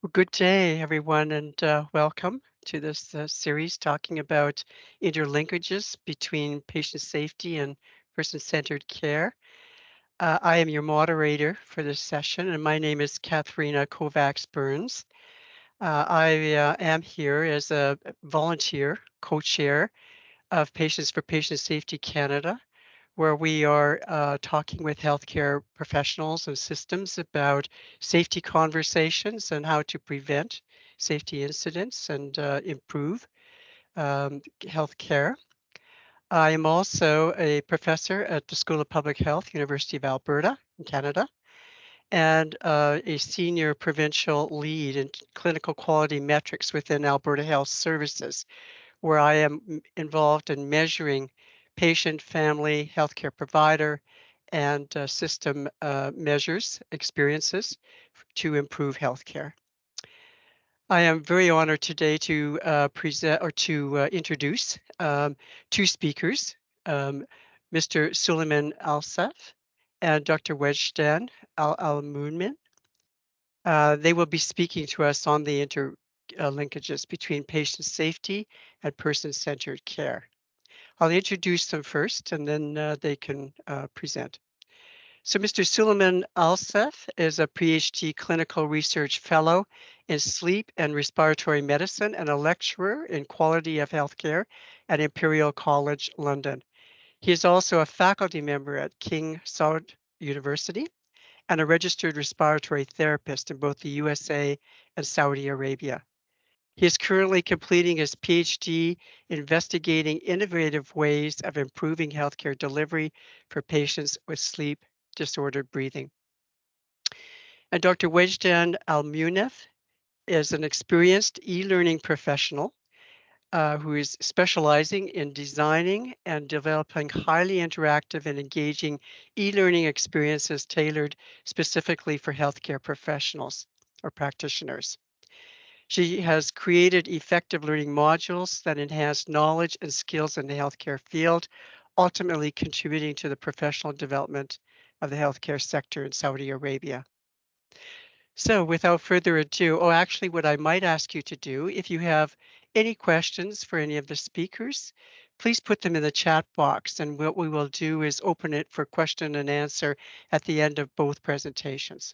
Well, good day, everyone, and welcome to this series talking about interlinkages between patient safety and person-centered care. I am your moderator for this session, and my name is Katharina Kovacs-Burns. I am here as a volunteer co-chair of Patients for Patient Safety Canada, where we are talking with healthcare professionals and systems about safety conversations and how to prevent safety incidents and improve healthcare. I am also a professor at the School of Public Health, University of Alberta in Canada, and a senior provincial lead in clinical quality metrics within Alberta Health Services, where I am involved in measuring patient, family, healthcare provider, and system measures, experiences to improve healthcare. I am very honored today to present or to introduce two speakers, Mr. Suleiman Alsaf and Dr. Wejdan Al-Munmin. They will be speaking to us on the interlinkages between patient safety and person-centered care. I'll introduce them first, and then they can present. So Mr. Suleiman Alsaf is a PhD clinical research fellow in sleep and respiratory medicine and a lecturer in quality of healthcare at Imperial College London. He is also a faculty member at King Saud University and a registered respiratory therapist in both the USA and Saudi Arabia. He is currently completing his PhD investigating innovative ways of improving healthcare delivery for patients with sleep disordered breathing. And Dr. Wejdan Al-Munif is an experienced e-learning professional who is specializing in designing and developing highly interactive and engaging e-learning experiences tailored specifically for healthcare professionals or practitioners. She has created effective learning modules that enhance knowledge and skills in the healthcare field, ultimately contributing to the professional development of the healthcare sector in Saudi Arabia. So without further ado, actually what I might ask you to do, if you have any questions for any of the speakers, please put them in the chat box, and what we will do is open it for question and answer at the end of both presentations.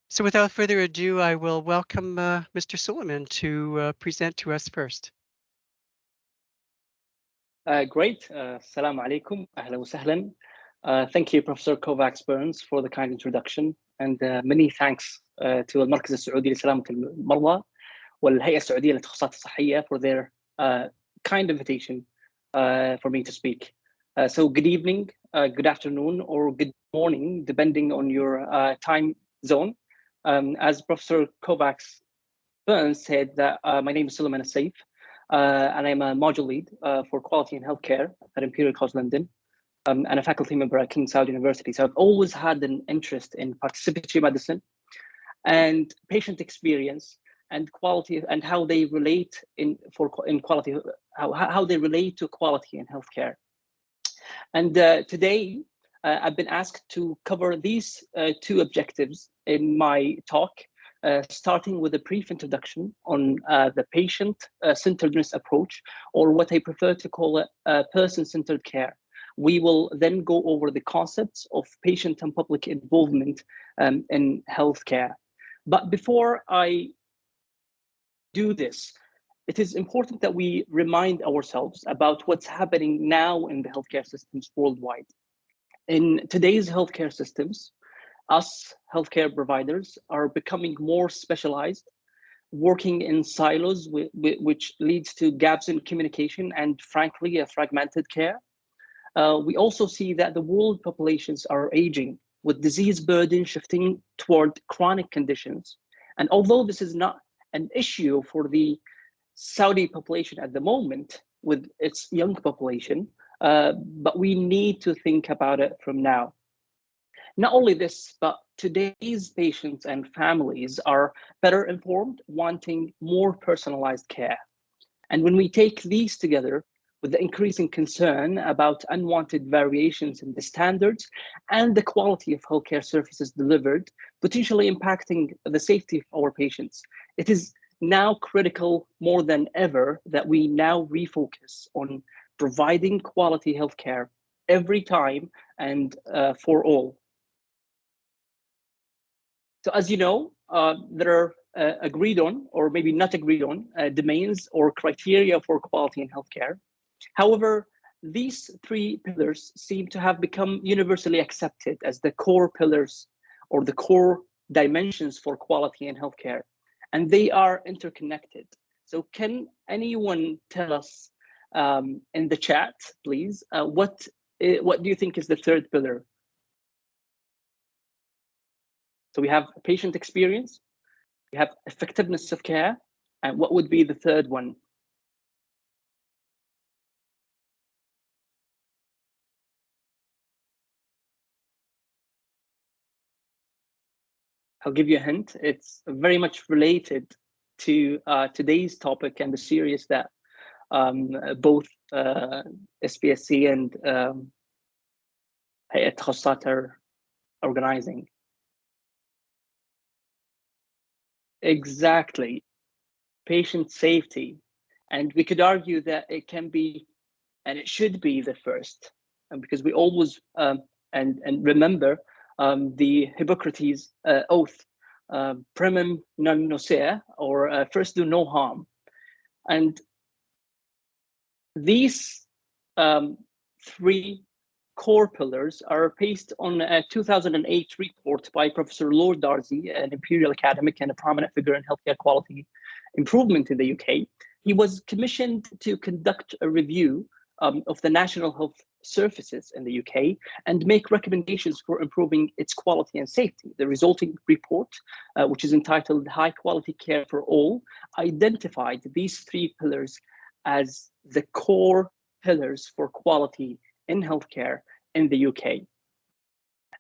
So without further ado, I will welcome Mr. Suleiman to present to us first. Great. Assalamu alaikum. Ahlan wa sahlan. Thank you, Professor Kovacs-Burns, for the kind introduction, and many thanks to المركز السعودي لسلامة المرضى والهيئة السعودية للتخصصات الصحية for their kind invitation for me to speak. So good evening, good afternoon, or good morning, depending on your time zone. As Professor Kovacs-Burns said, that my name is Suleiman Al-Saif, and I'm a module lead for quality in healthcare at Imperial College London, and a faculty member at King Saud University. So I've always had an interest in participatory medicine and patient experience and quality, and how they relate in quality, how they relate to quality in healthcare. And today, I've been asked to cover these two objectives in my talk, starting with a brief introduction on the patient-centeredness approach, or what I prefer to call it person-centered care. We will then go over the concepts of patient and public involvement in healthcare. But before I do this, it is important that we remind ourselves about what's happening now in the healthcare systems worldwide. In today's healthcare systems, us healthcare providers are becoming more specialized, working in silos, which leads to gaps in communication and, frankly, a fragmented care. We also see that the world populations are aging, with disease burden shifting toward chronic conditions. And although this is not an issue for the Saudi population at the moment with its young population, but we need to think about it from now. Not only this, but today's patients and families are better informed, wanting more personalized care. And when we take these together, with the increasing concern about unwanted variations in the standards and the quality of healthcare services delivered, potentially impacting the safety of our patients. It is now critical more than ever that we now refocus on providing quality healthcare every time and for all. So as you know, there are agreed on, or maybe not agreed on, domains or criteria for quality in healthcare. However, these three pillars seem to have become universally accepted as the core pillars or the core dimensions for quality in healthcare, and they are interconnected. So can anyone tell us in the chat, please, what do you think is the third pillar? So we have patient experience, we have effectiveness of care, and what would be the third one? I'll give you a hint. It's very much related to today's topic and the series that both SPSC and هيئة التخصصات are organizing. Exactly, patient safety. And we could argue that it can be, and it should be the first, because we always, and remember, the Hippocrates oath, primum non nocere, or first do no harm. And these three core pillars are based on a 2008 report by Professor Lord Darzi, an Imperial academic and a prominent figure in healthcare quality improvement in the UK. He was commissioned to conduct a review of the National Health Services in the UK and make recommendations for improving its quality and safety. The resulting report, which is entitled High Quality Care for All, identified these three pillars as the core pillars for quality in healthcare in the UK.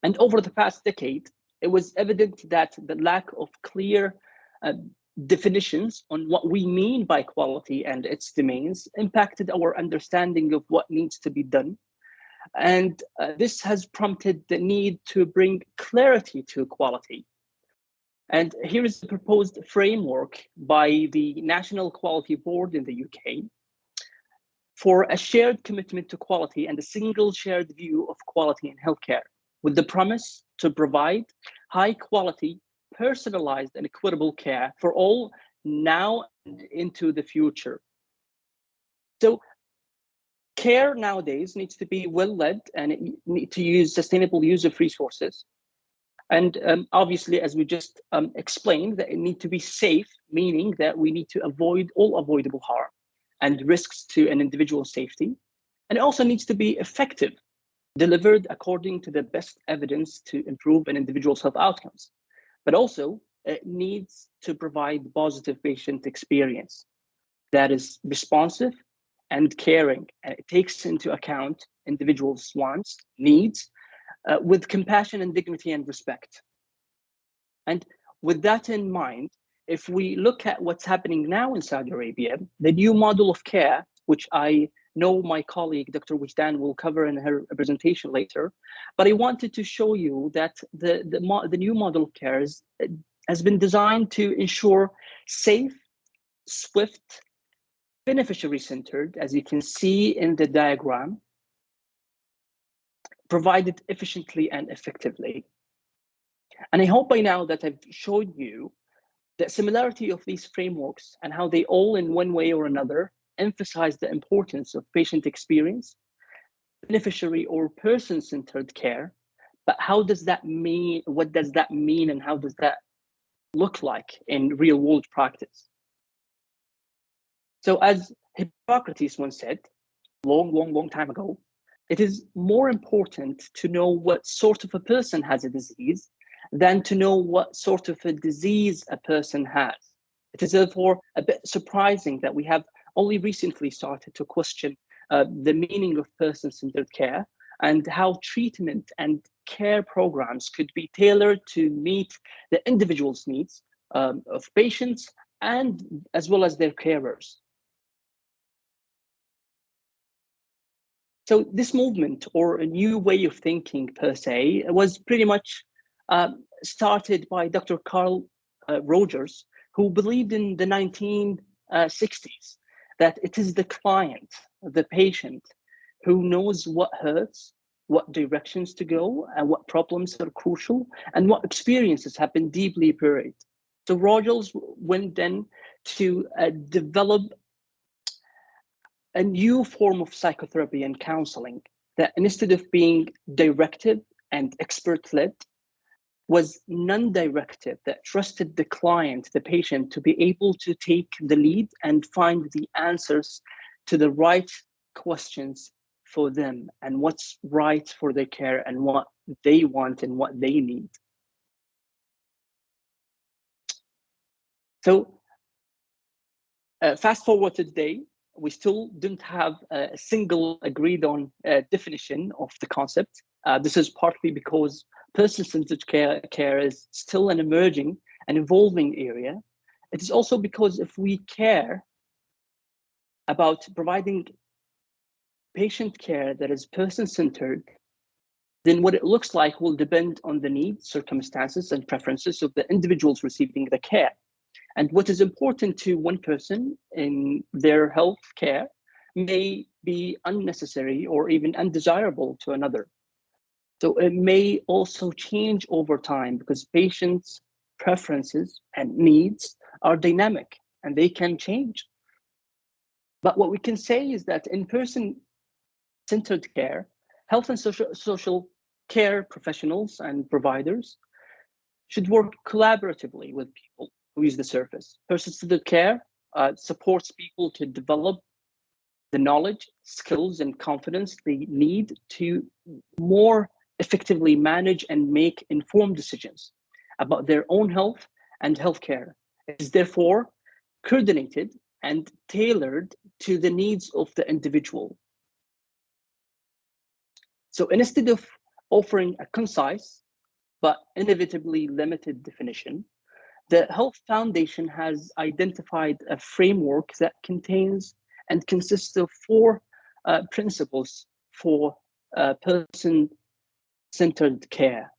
And over the past decade, it was evident that the lack of clear definitions on what we mean by quality and its domains impacted our understanding of what needs to be done. And this has prompted the need to bring clarity to quality. And here is the proposed framework by the National Quality Board in the UK for a shared commitment to quality and a single shared view of quality in healthcare, with the promise to provide high quality, personalized and equitable care for all now and into the future. So care nowadays needs to be well led and it needs to use sustainable use of resources. And obviously, as we just explained, that it needs to be safe, meaning that we need to avoid all avoidable harm and risks to an individual's safety. And it also needs to be effective, delivered according to the best evidence to improve an individual's health outcomes. But also, it needs to provide positive patient experience that is responsive and caring. And it takes into account individuals' wants, needs, with compassion and dignity and respect. And with that in mind, if we look at what's happening now in Saudi Arabia, the new model of care, which I know my colleague, Dr. Wijdan, will cover in her presentation later, but I wanted to show you that the new model of care has been designed to ensure safe, swift, beneficiary-centered, as you can see in the diagram, provided efficiently and effectively. And I hope by now that I've showed you the similarity of these frameworks and how they all in one way or another emphasize the importance of patient experience, beneficiary or person-centered care. But how does that mean? What does that mean? And how does that look like in real world practice? So as Hippocrates once said, long time ago, it is more important to know what sort of a person has a disease than to know what sort of a disease a person has. It is therefore a bit surprising that we have only recently started to question the meaning of person-centered care and how treatment and care programs could be tailored to meet the individual's needs of patients and as well as their carers. So this movement, or a new way of thinking per se, was pretty much started by Dr. Carl Rogers, who believed in the 1960s that it is the client, the patient, who knows what hurts, what directions to go, and what problems are crucial, and what experiences have been deeply buried. So Rogers went then to develop a new form of psychotherapy and counseling that, instead of being directive and expert-led, was non-directive, that trusted the client, the patient, to be able to take the lead and find the answers to the right questions for them, and what's right for their care, and what they want and what they need. So fast forward to today, we still don't have a single agreed on definition of the concept. This is partly because person-centered care is still an emerging and evolving area. It is also because if we care about providing patient care that is person-centered, then what it looks like will depend on the needs, circumstances, and preferences of the individuals receiving the care. And what is important to one person in their health care may be unnecessary or even undesirable to another. So it may also change over time, because patients' preferences and needs are dynamic and they can change. But what we can say is that in person-centered care, health and social care professionals and providers should work collaboratively with people who use the service. Person-centered care supports people to develop the knowledge, skills, and confidence they need to more effectively manage and make informed decisions about their own health and healthcare. It is therefore coordinated and tailored to the needs of the individual. So instead of offering a concise but inevitably limited definition, the Health Foundation has identified a framework that contains and consists of four principles for person-centered care.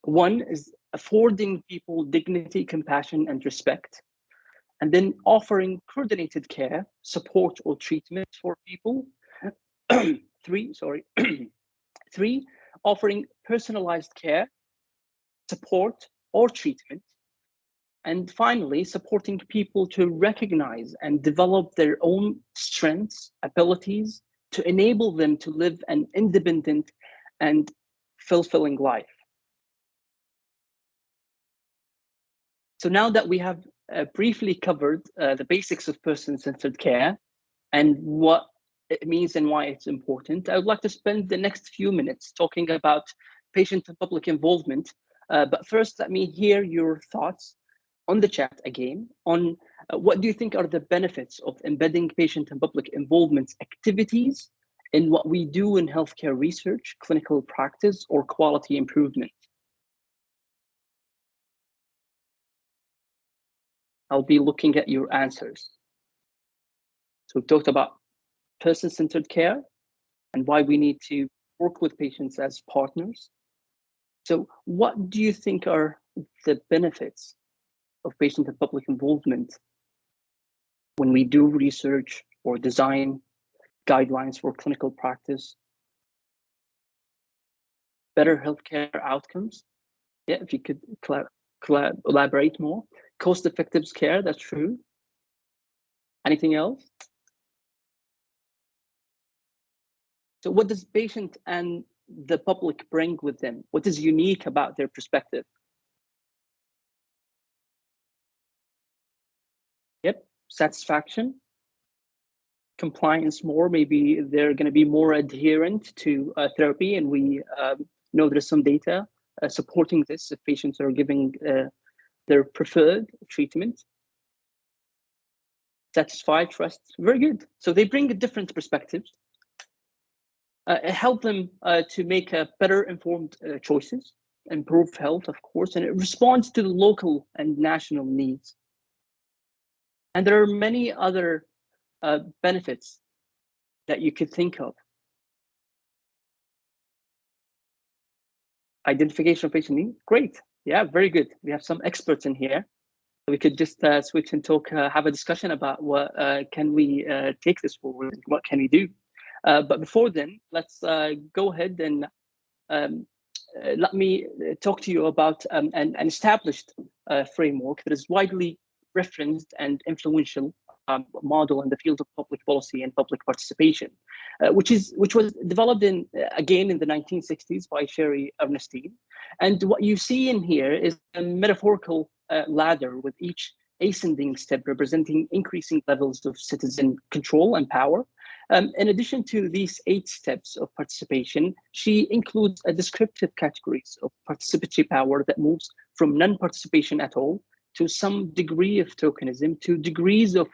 One is affording people dignity, compassion, and respect, and then offering coordinated care, support, or treatment for people. Three, offering personalized care, support, or treatment. And finally, supporting people to recognize and develop their own strengths, abilities, to enable them to live an independent and fulfilling life. So now that we have briefly covered the basics of person-centered care and what it means and why it's important, I would like to spend the next few minutes talking about patient and public involvement. But first, let me hear your thoughts on the chat again on what do you think are the benefits of embedding patient and public involvement activities in what we do in healthcare research, clinical practice, or quality improvement? I'll be looking at your answers. So we've talked about person-centered care and why we need to work with patients as partners. So what do you think are the benefits of patient and public involvement when we do research or design guidelines for clinical practice? Better healthcare outcomes. Yeah, if you could elaborate more. Cost-effective care, that's true. Anything else? So what does patient and the public bring with them? What is unique about their perspective? Yep, satisfaction, compliance more, maybe they're going to be more adherent to therapy, and we know there's some data supporting this if patients are giving their preferred treatment. Satisfied, trust, very good. So they bring a different perspectives. Help them to make better informed choices, improve health, of course, and it responds to the local and national needs. And there are many other benefits that you could think of. Identification of patient need. Great. Yeah, very good. We have some experts in here. We could just switch and talk, have a discussion about what can we take this forward, what can we do. But before then, let's go ahead and let me talk to you about an established framework that is widely referenced and influential model in the field of public policy and public participation, which was developed again in the 1960s by Sherry Ernestine. And what you see in here is a metaphorical ladder with each ascending step representing increasing levels of citizen control and power. In addition to these 8 steps of participation, she includes a descriptive categories of participatory power that moves from non-participation at all to some degree of tokenism to degrees of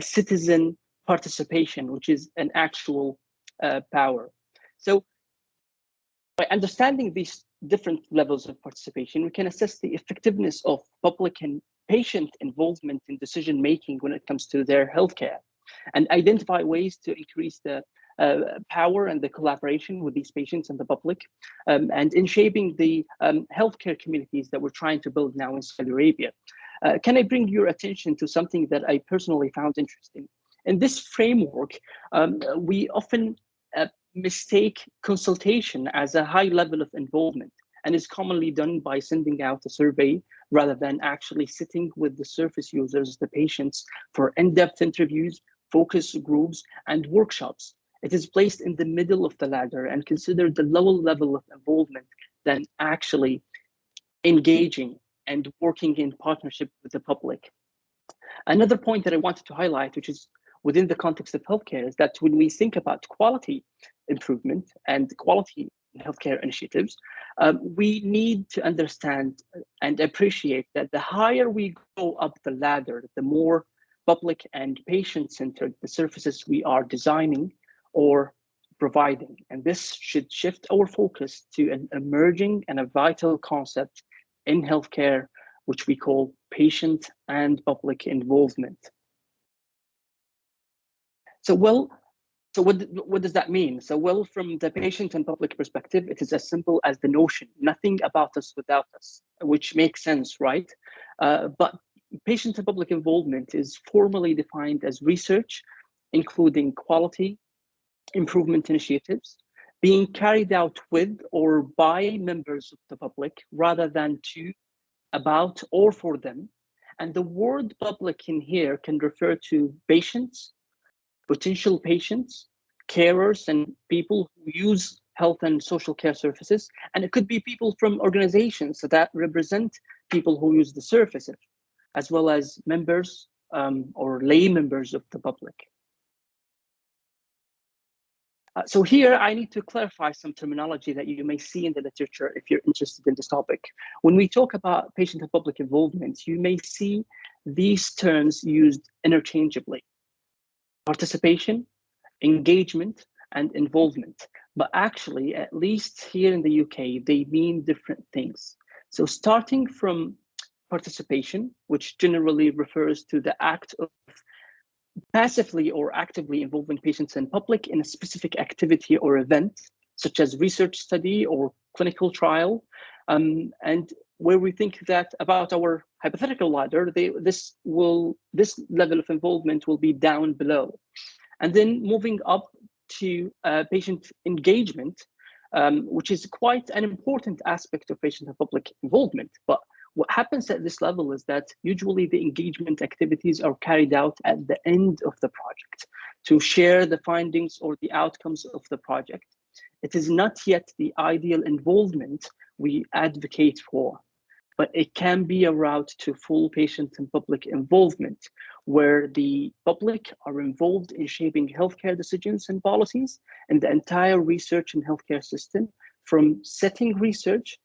citizen participation, which is an actual power. So by understanding these different levels of participation, we can assess the effectiveness of public and patient involvement in decision-making when it comes to their healthcare, and identify ways to increase the power and the collaboration with these patients and the public, and in shaping the healthcare communities that we're trying to build now in Saudi Arabia. Can I bring your attention to something that I personally found interesting? In this framework, we often mistake consultation as a high level of involvement, and is commonly done by sending out a survey rather than actually sitting with the surface users, the patients, for in-depth interviews, focus groups, and workshops. It is placed in the middle of the ladder and considered the lower level of involvement than actually engaging and working in partnership with the public. Another point that I wanted to highlight, which is within the context of healthcare, is that when we think about quality improvement and quality healthcare initiatives, we need to understand and appreciate that the higher we go up the ladder, the more public and patient-centered the services we are designing or providing. And this should shift our focus to an emerging and a vital concept in healthcare, which we call patient and public involvement. So what does that mean? So, well, from the patient and public perspective, it is as simple as the notion, nothing about us without us, which makes sense, right? But patient and public involvement is formally defined as research, including quality improvement initiatives, being carried out with or by members of the public rather than to, about, or for them. And the word public in here can refer to patients, potential patients, carers, and people who use health and social care services. And it could be people from organizations that represent people who use the services, as well as members or lay members of the public. So here I need to clarify some terminology that you may see in the literature if you're interested in this topic. When we talk about patient and public involvement, you may see these terms used interchangeably: participation, engagement, and involvement. But actually, at least here in the UK, they mean different things. So starting from participation, which generally refers to the act of passively or actively involving patients in public in a specific activity or event, such as research study or clinical trial, and where we think that about our hypothetical ladder, this level of involvement will be down below. And then moving up to patient engagement, which is quite an important aspect of patient and public involvement. But what happens at this level is that usually the engagement activities are carried out at the end of the project to share the findings or the outcomes of the project. It is not yet the ideal involvement we advocate for, but it can be a route to full patient and public involvement, where the public are involved in shaping healthcare decisions and policies and the entire research and healthcare system, from setting research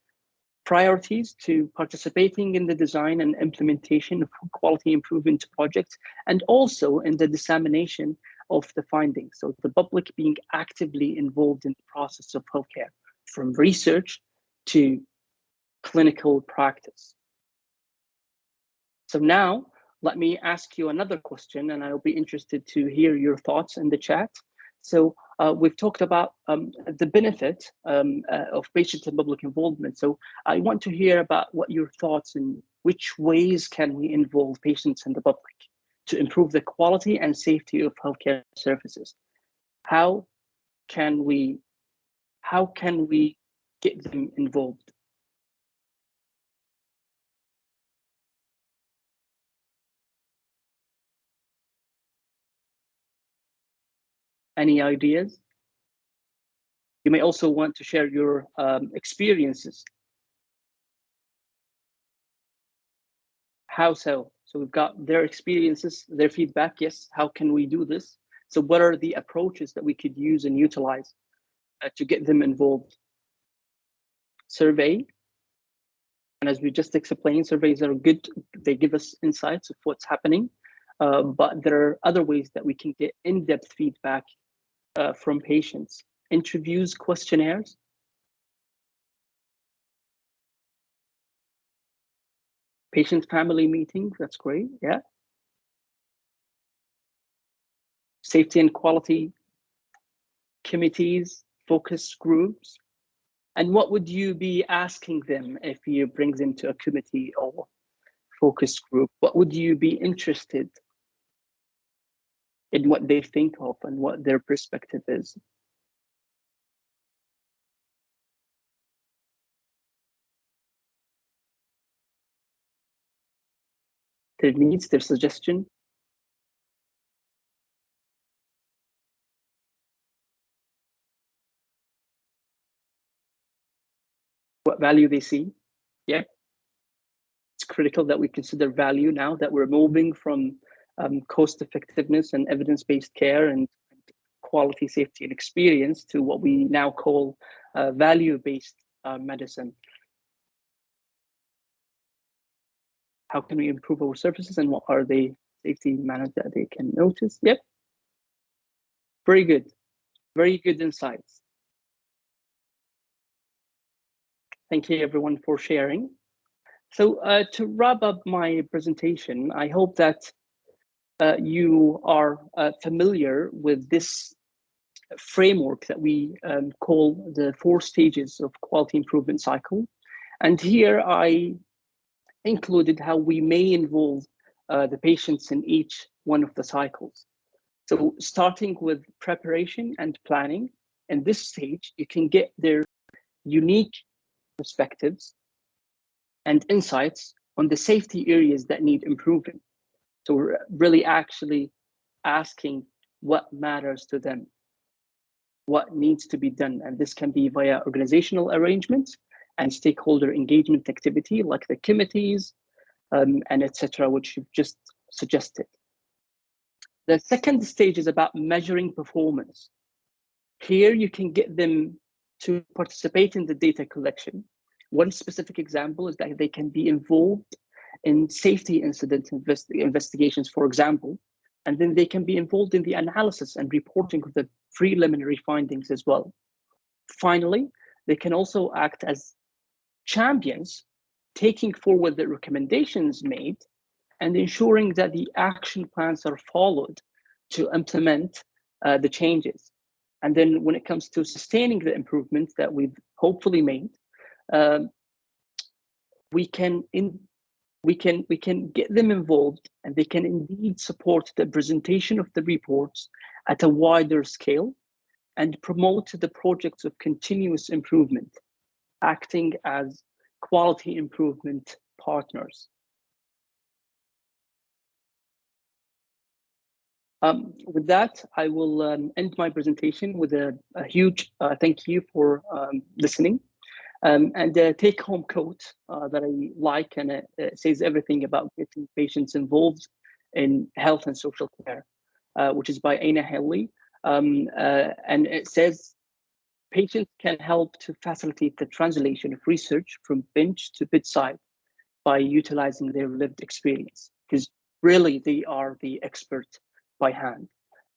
priorities to participating in the design and implementation of quality improvement projects, and also in the dissemination of the findings. So the public being actively involved in the process of healthcare, from research to clinical practice. So now let me ask you another question, and I'll be interested to hear your thoughts in the chat. So we've talked about the benefit of patient and public involvement. So I want to hear about what your thoughts and which ways can we involve patients and the public to improve the quality and safety of healthcare services. How can we get them involved? Any ideas? You may also want to share your experiences. How so? So we've got their experiences, their feedback. Yes, how can we do this? So what are the approaches that we could use and utilize to get them involved? Survey. And as we just explained, surveys are good. They give us insights of what's happening. But there are other ways that we can get in-depth feedback from patients. Interviews, questionnaires. Patient family meetings, that's great, yeah. Safety and quality committees, focus groups. And what would you be asking them if you bring them to a committee or focus group? What would you be interested in what they think of and what their perspective is? Their needs, their suggestion. What value they see. Yeah. It's critical that we consider value now that we're moving from cost effectiveness and evidence-based care and quality, safety, and experience to what we now call value-based medicine. How can we improve our services and what are the safety matters that they can notice? Yep. Very good. Very good insights. Thank you everyone for sharing. So to wrap up my presentation, I hope that you are familiar with this framework that we call the 4 stages of quality improvement cycle. And here I included how we may involve the patients in each one of the cycles. So starting with preparation and planning, in this stage, you can get their unique perspectives and insights on the safety areas that need improving. So we're really actually asking what matters to them, what needs to be done. And this can be via organizational arrangements and stakeholder engagement activity like the committees and etc., which you've just suggested. The second stage is about measuring performance. Here you can get them to participate in the data collection. One specific example is that they can be involved in safety incident investigations, for example, and then they can be involved in the analysis and reporting of the preliminary findings as well. Finally, they can also act as champions, taking forward the recommendations made and ensuring that the action plans are followed to implement the changes. And then when it comes to sustaining the improvements that we've hopefully made, we can get them involved, and they can indeed support the presentation of the reports at a wider scale and promote the projects of continuous improvement, acting as quality improvement partners. With that, I will end my presentation with a huge thank you for listening. And the take-home quote that I like, and it says everything about getting patients involved in health and social care, which is by Aina Haley. And it says, patients can help to facilitate the translation of research from bench to bedside by utilizing their lived experience, because really they are the expert by hand.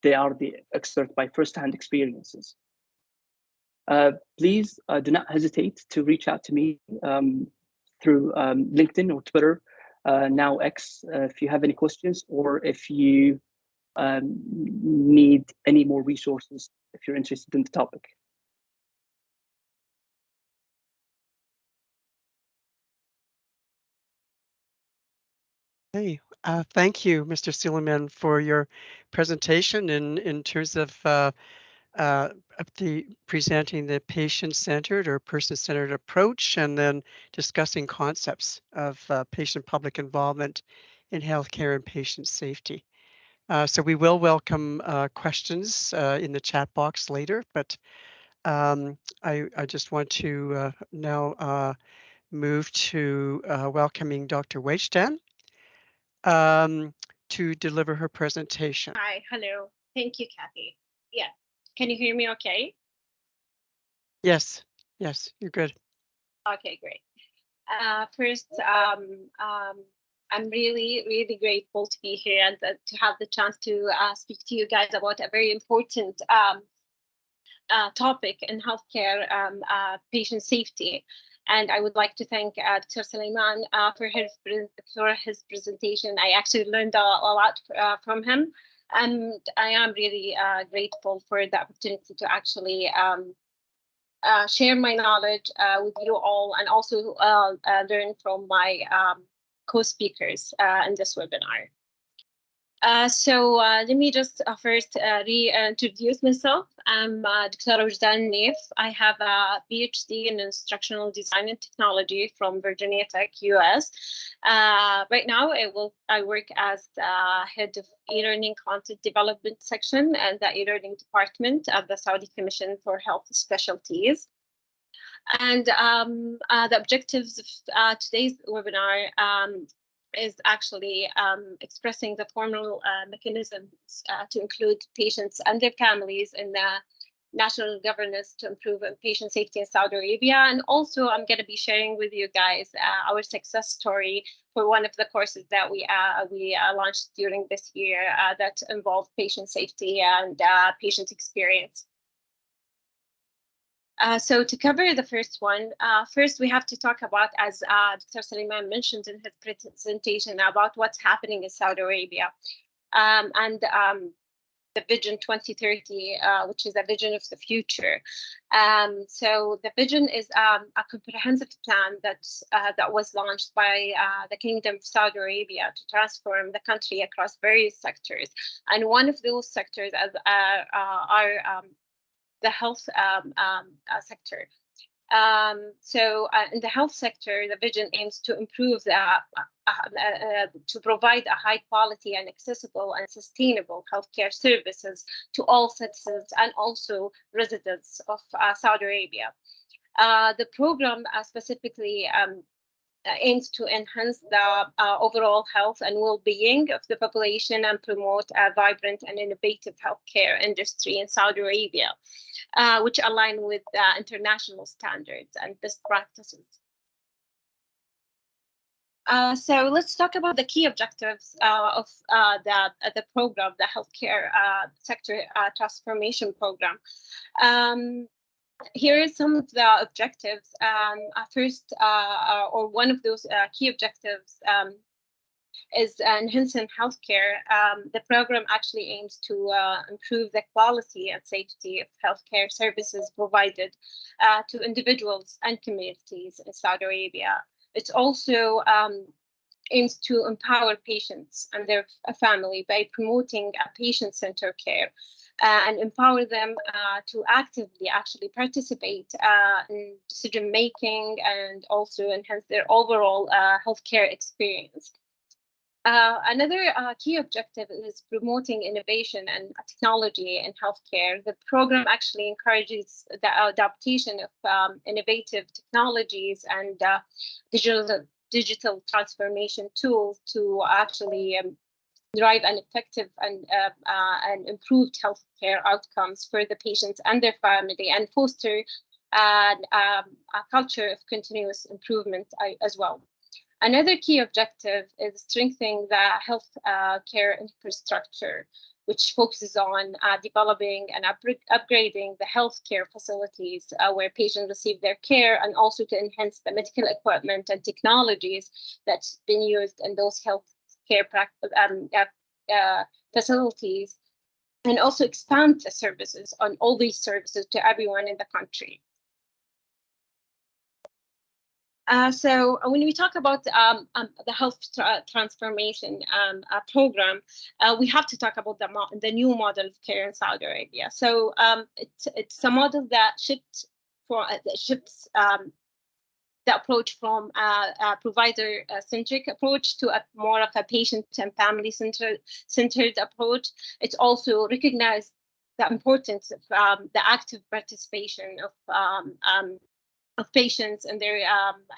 They are the expert by first-hand experiences. Please do not hesitate to reach out to me through LinkedIn or Twitter, now X, if you have any questions, or if you need any more resources if you're interested in the topic. Hey, thank you, Mr. Suleiman, for your presentation in terms of the presenting the patient-centered or person-centered approach, and then discussing concepts of patient public involvement in healthcare and patient safety. So we will welcome questions in the chat box later, but I just want to now move to welcoming Dr. Weistan to deliver her presentation. Hi, hello. Thank you, Kathy. Yeah. Can you hear me okay? Yes, yes, you're good. Okay, great. First, I'm really, really grateful to be here and to have the chance to speak to you guys about a very important topic in healthcare, patient safety. And I would like to thank Dr. Suleiman for his presentation. I actually learned a lot from him, and I am really grateful for the opportunity to actually share my knowledge with you all, and also learn from my co-speakers in this webinar. So let me just first reintroduce myself. I'm Dr. Wajdan Naif. I have a PhD in Instructional Design and Technology from Virginia Tech, US. Right now, I work as head of e-learning content development section and the e-learning department at the Saudi Commission for Health Specialties. And the objectives of today's webinar is actually expressing the formal mechanisms to include patients and their families in the national governance to improve patient safety in Saudi Arabia. And also, I'm going to be sharing with you guys our success story for one of the courses that we launched during this year that involved patient safety and patient experience. So to cover the first one, first we have to talk about, as Dr. Suleiman mentioned in his presentation, about what's happening in Saudi Arabia and the Vision 2030, which is a vision of the future. So the vision is a comprehensive plan that was launched by the Kingdom of Saudi Arabia to transform the country across various sectors. And one of those sectors are the health sector. So in the health sector, the vision aims to improve to provide a high quality and accessible and sustainable healthcare services to all citizens and also residents of Saudi Arabia. The program specifically aims to enhance the overall health and well-being of the population and promote a vibrant and innovative healthcare industry in Saudi Arabia, which align with international standards and best practices. So let's talk about the key objectives of the program, the healthcare sector transformation program. Here are some of the objectives. First, or one of those key objectives is enhancing healthcare. The program actually aims to improve the quality and safety of healthcare services provided to individuals and communities in Saudi Arabia. It also aims to empower patients and their family by promoting a patient-centered care and empower them to actively actually participate in decision making and also enhance their overall healthcare experience. Another key objective is promoting innovation and technology in healthcare. The program actually encourages the adaptation of innovative technologies and digital transformation tools to actually drive an effective and improved healthcare outcomes for the patients and their family, and foster a culture of continuous improvement as well. Another key objective is strengthening the health care infrastructure, which focuses on developing and upgrading the healthcare facilities where patients receive their care, and also to enhance the medical equipment and technologies that's been used in those healthcare facilities, and also expand the services on all these services to everyone in the country. So when we talk about the health transformation program, we have to talk about the new model of care in Saudi Arabia. So it's a model that shifts the approach from a provider-centric approach to a more of a patient and family-centered approach. It's also recognized the importance of the active participation of patients and their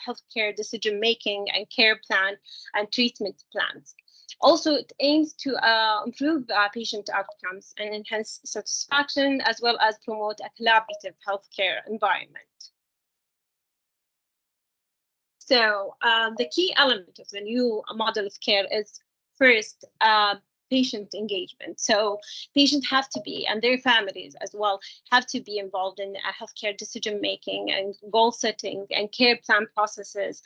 healthcare decision-making and care plan and treatment plans. Also, it aims to improve patient outcomes and enhance satisfaction, as well as promote a collaborative healthcare environment. So the key element of the new model of care is first, patient engagement. So patients have to be, and their families as well, have to be involved in healthcare decision making and goal setting and care plan processes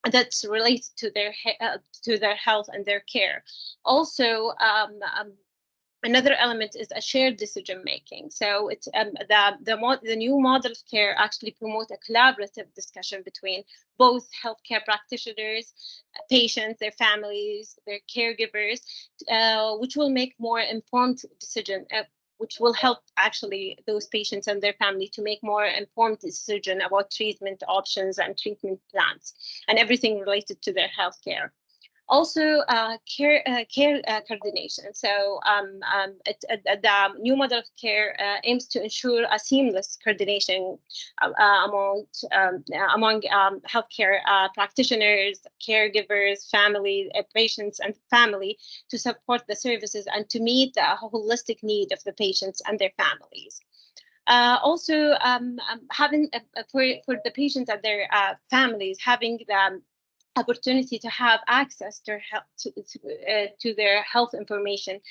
that's related to their health and their care. Also, another element is a shared decision making. So it's the new model of care actually promote a collaborative discussion between both healthcare practitioners, patients, their families, their caregivers, which will make more informed decision, which will help actually those patients and their family to make more informed decision about treatment options and treatment plans and everything related to their healthcare. Also, care coordination. So the new model of care aims to ensure a seamless coordination among healthcare practitioners, caregivers, family, patients, and family to support the services and to meet the holistic need of the patients and their families. Also, having for the patients and their families, having the opportunity to have access to their health information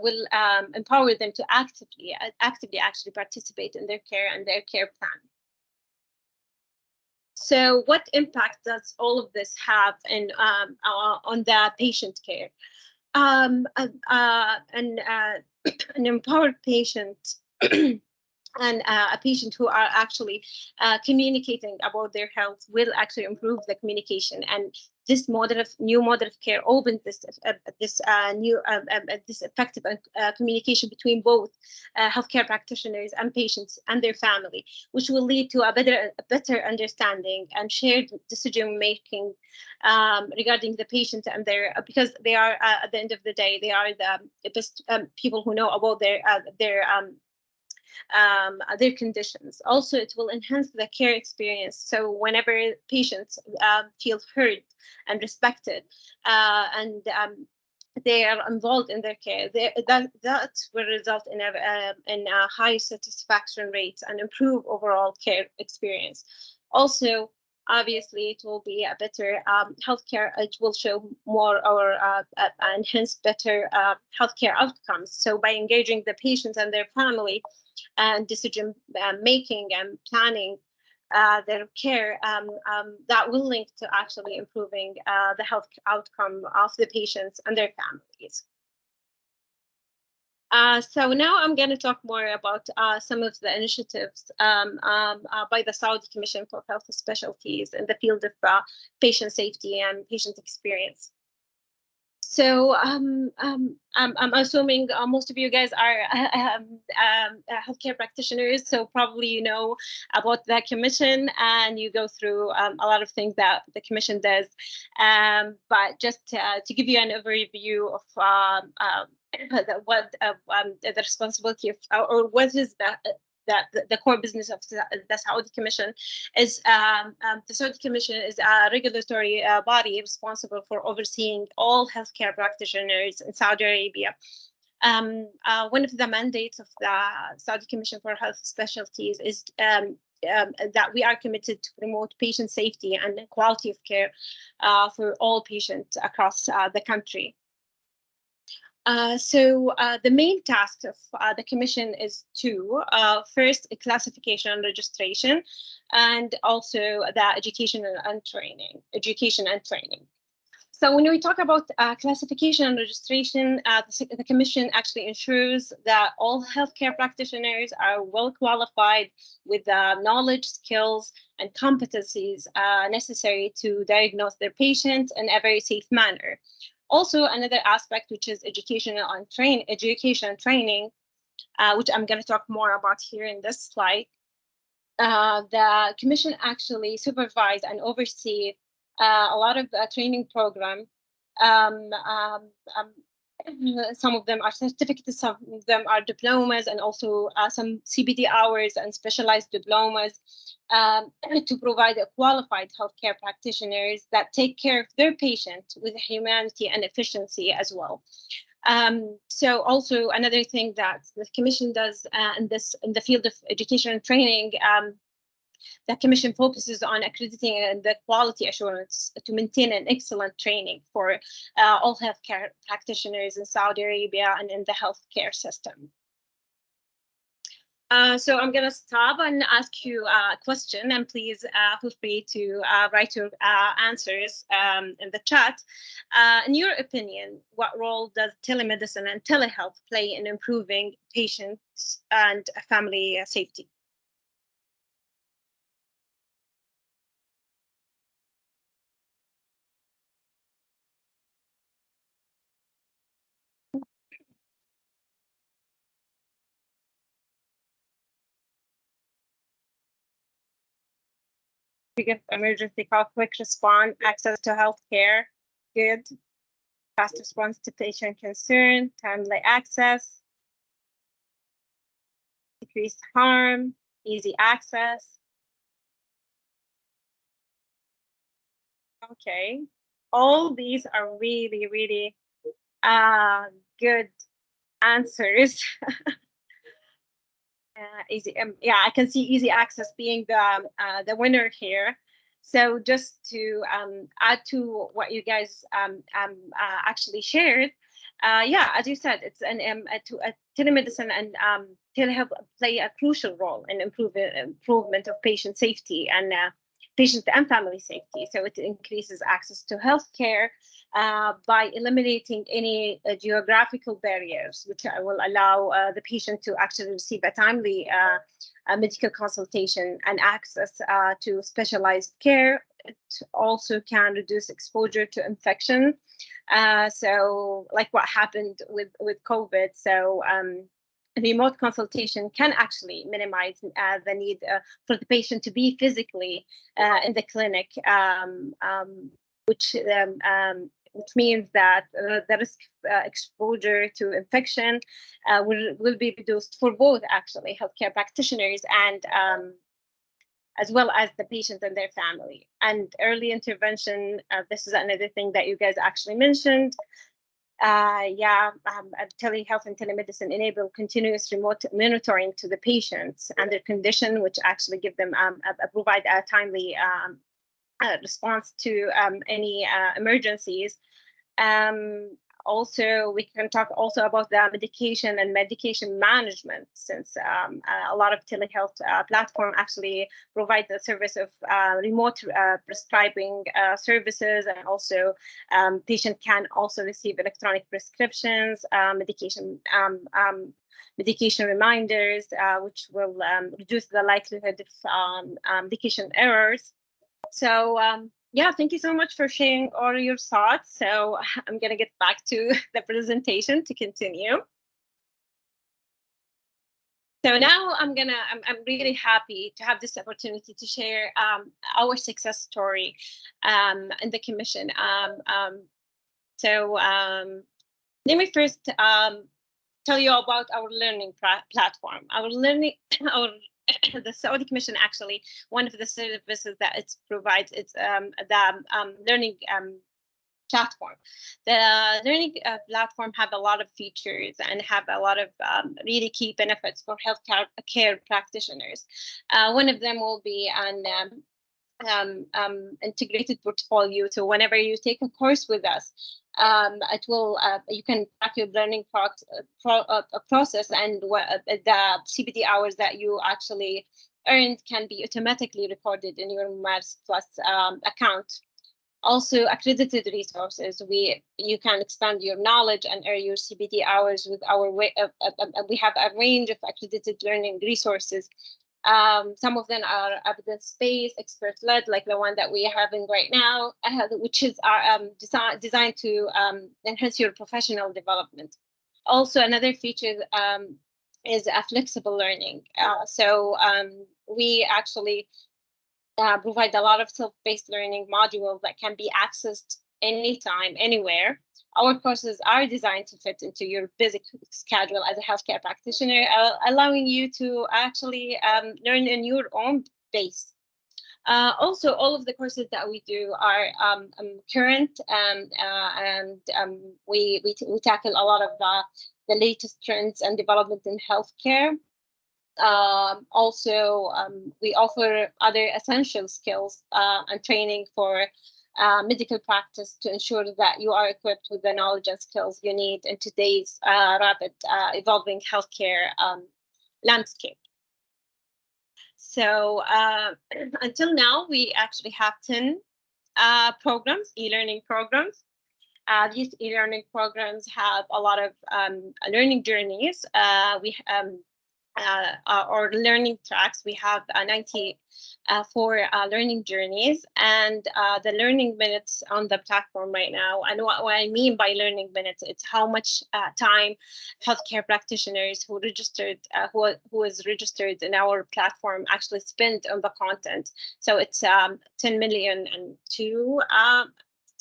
will empower them to actively actually participate in their care and their care plan. So what impact does all of this have on the patient care? An empowered patient and a patient who are actually communicating about their health will actually improve the communication. And this new model of care opens this effective communication between both healthcare practitioners and patients and their family, which will lead to a better understanding and shared decision making regarding the patient and because they are at the end of the day, they are the best people who know about their conditions. Also, it will enhance the care experience. So whenever patients feel heard and respected and they are involved in their care, that will result in a high satisfaction rates and improve overall care experience. Also, obviously, it will be a better healthcare. It will show more or enhance better healthcare outcomes. So by engaging the patients and their family and decision making and planning their care, that will link to actually improving the health outcome of the patients and their families. So now I'm going to talk more about some of the initiatives by the Saudi Commission for Health Specialties in the field of patient safety and patient experience. So I'm assuming most of you guys are healthcare practitioners, so probably you know about the commission and you go through a lot of things that the commission does. But just to give you an overview of the responsibility of, or what is the core business of the Saudi Commission is. The Saudi Commission is a regulatory body responsible for overseeing all healthcare practitioners in Saudi Arabia. One of the mandates of the Saudi Commission for Health Specialties is that we are committed to promote patient safety and quality of care for all patients across the country. So the main task of the Commission is first, classification and registration, and also the education and training. So when we talk about classification and registration, the Commission actually ensures that all healthcare practitioners are well qualified with the knowledge, skills, and competencies necessary to diagnose their patients in a very safe manner. Also, another aspect, which is education and training, which I'm going to talk more about here in this slide. The Commission actually supervise and oversee a lot of training program. Some of them are certificates, some of them are diplomas, and also some CPD hours and specialized diplomas to provide qualified healthcare practitioners that take care of their patients with humanity and efficiency as well. So also another thing that the Commission does in the field of education and training, the Commission focuses on accrediting and the quality assurance to maintain an excellent training for all healthcare practitioners in Saudi Arabia and in the healthcare system. So I'm going to stop and ask you a question, and please feel free to write your answers in the chat. In your opinion, what role does telemedicine and telehealth play in improving patients and family safety? Emergency call, quick response, access to healthcare, good. Fast response to patient concern, timely access, decreased harm, easy access. Okay, all these are really, really good answers. Easy, yeah, I can see easy access being the winner here. So just to add to what you guys actually shared, yeah, as you said, it's telemedicine and telehealth play a crucial role in improvement of patient safety and patient and family safety. So it increases access to healthcare by eliminating any geographical barriers, which will allow the patient to actually receive a timely medical consultation and access to specialized care. It also can reduce exposure to infection. So like what happened with COVID. So remote consultation can actually minimize the need for the patient to be physically in the clinic, which means that the risk exposure to infection will be reduced for both actually healthcare practitioners and as well as the patient and their family. And early intervention, this is another thing that you guys actually mentioned. Telehealth and telemedicine enable continuous remote monitoring to the patients and their condition, which actually give them provide a timely response to any emergencies. Also, we can talk also about the medication and medication management, since a lot of telehealth platform actually provide the service of remote prescribing services, and also patient can also receive electronic prescriptions, medication reminders, which will reduce the likelihood of medication errors. So yeah, thank you so much for sharing all your thoughts. So I'm going to get back to the presentation to continue. So now I'm really happy to have this opportunity to share our success story in the Commission. Let me first tell you about our learning platform. The Saudi Commission actually, one of the services that it provides, it's the learning platform. The learning platform have a lot of features and have a lot of really key benefits for healthcare practitioners. One of them will be an integrated portfolio. So whenever you take a course with us, it will you can track your learning process, and the CPD hours that you actually earned can be automatically recorded in your Mars Plus account. Also, accredited resources. You can expand your knowledge and earn your CPD hours with our way. We have a range of accredited learning resources. Some of them are evidence-based, expert-led, like the one that we are having right now, which is designed to enhance your professional development. Also, another feature is a flexible learning. We actually provide a lot of self-paced learning modules that can be accessed anytime, anywhere. Our courses are designed to fit into your busy schedule as a healthcare practitioner, allowing you to actually learn in your own pace. Also, all of the courses that we do are current, and we tackle a lot of the latest trends and development in healthcare. Also, we offer other essential skills and training for medical practice to ensure that you are equipped with the knowledge and skills you need in today's rapid evolving healthcare landscape. So until now, we actually have 10 programs, e-learning programs. These e-learning programs have a lot of learning journeys. Or learning tracks. We have 94 learning journeys, and the learning minutes on the platform right now. And what I mean by learning minutes, it's how much time healthcare practitioners who registered, who is registered in our platform actually spend on the content. So it's 10 million and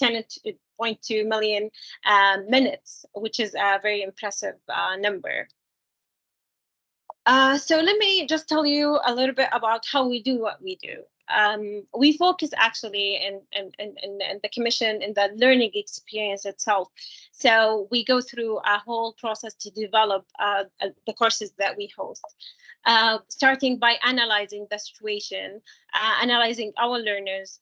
10.2 million minutes, which is a very impressive number. So let me just tell you a little bit about how we do what we do. We focus actually in the commission in the learning experience itself. So we go through a whole process to develop the courses that we host. Starting by analyzing the situation, analyzing our learners,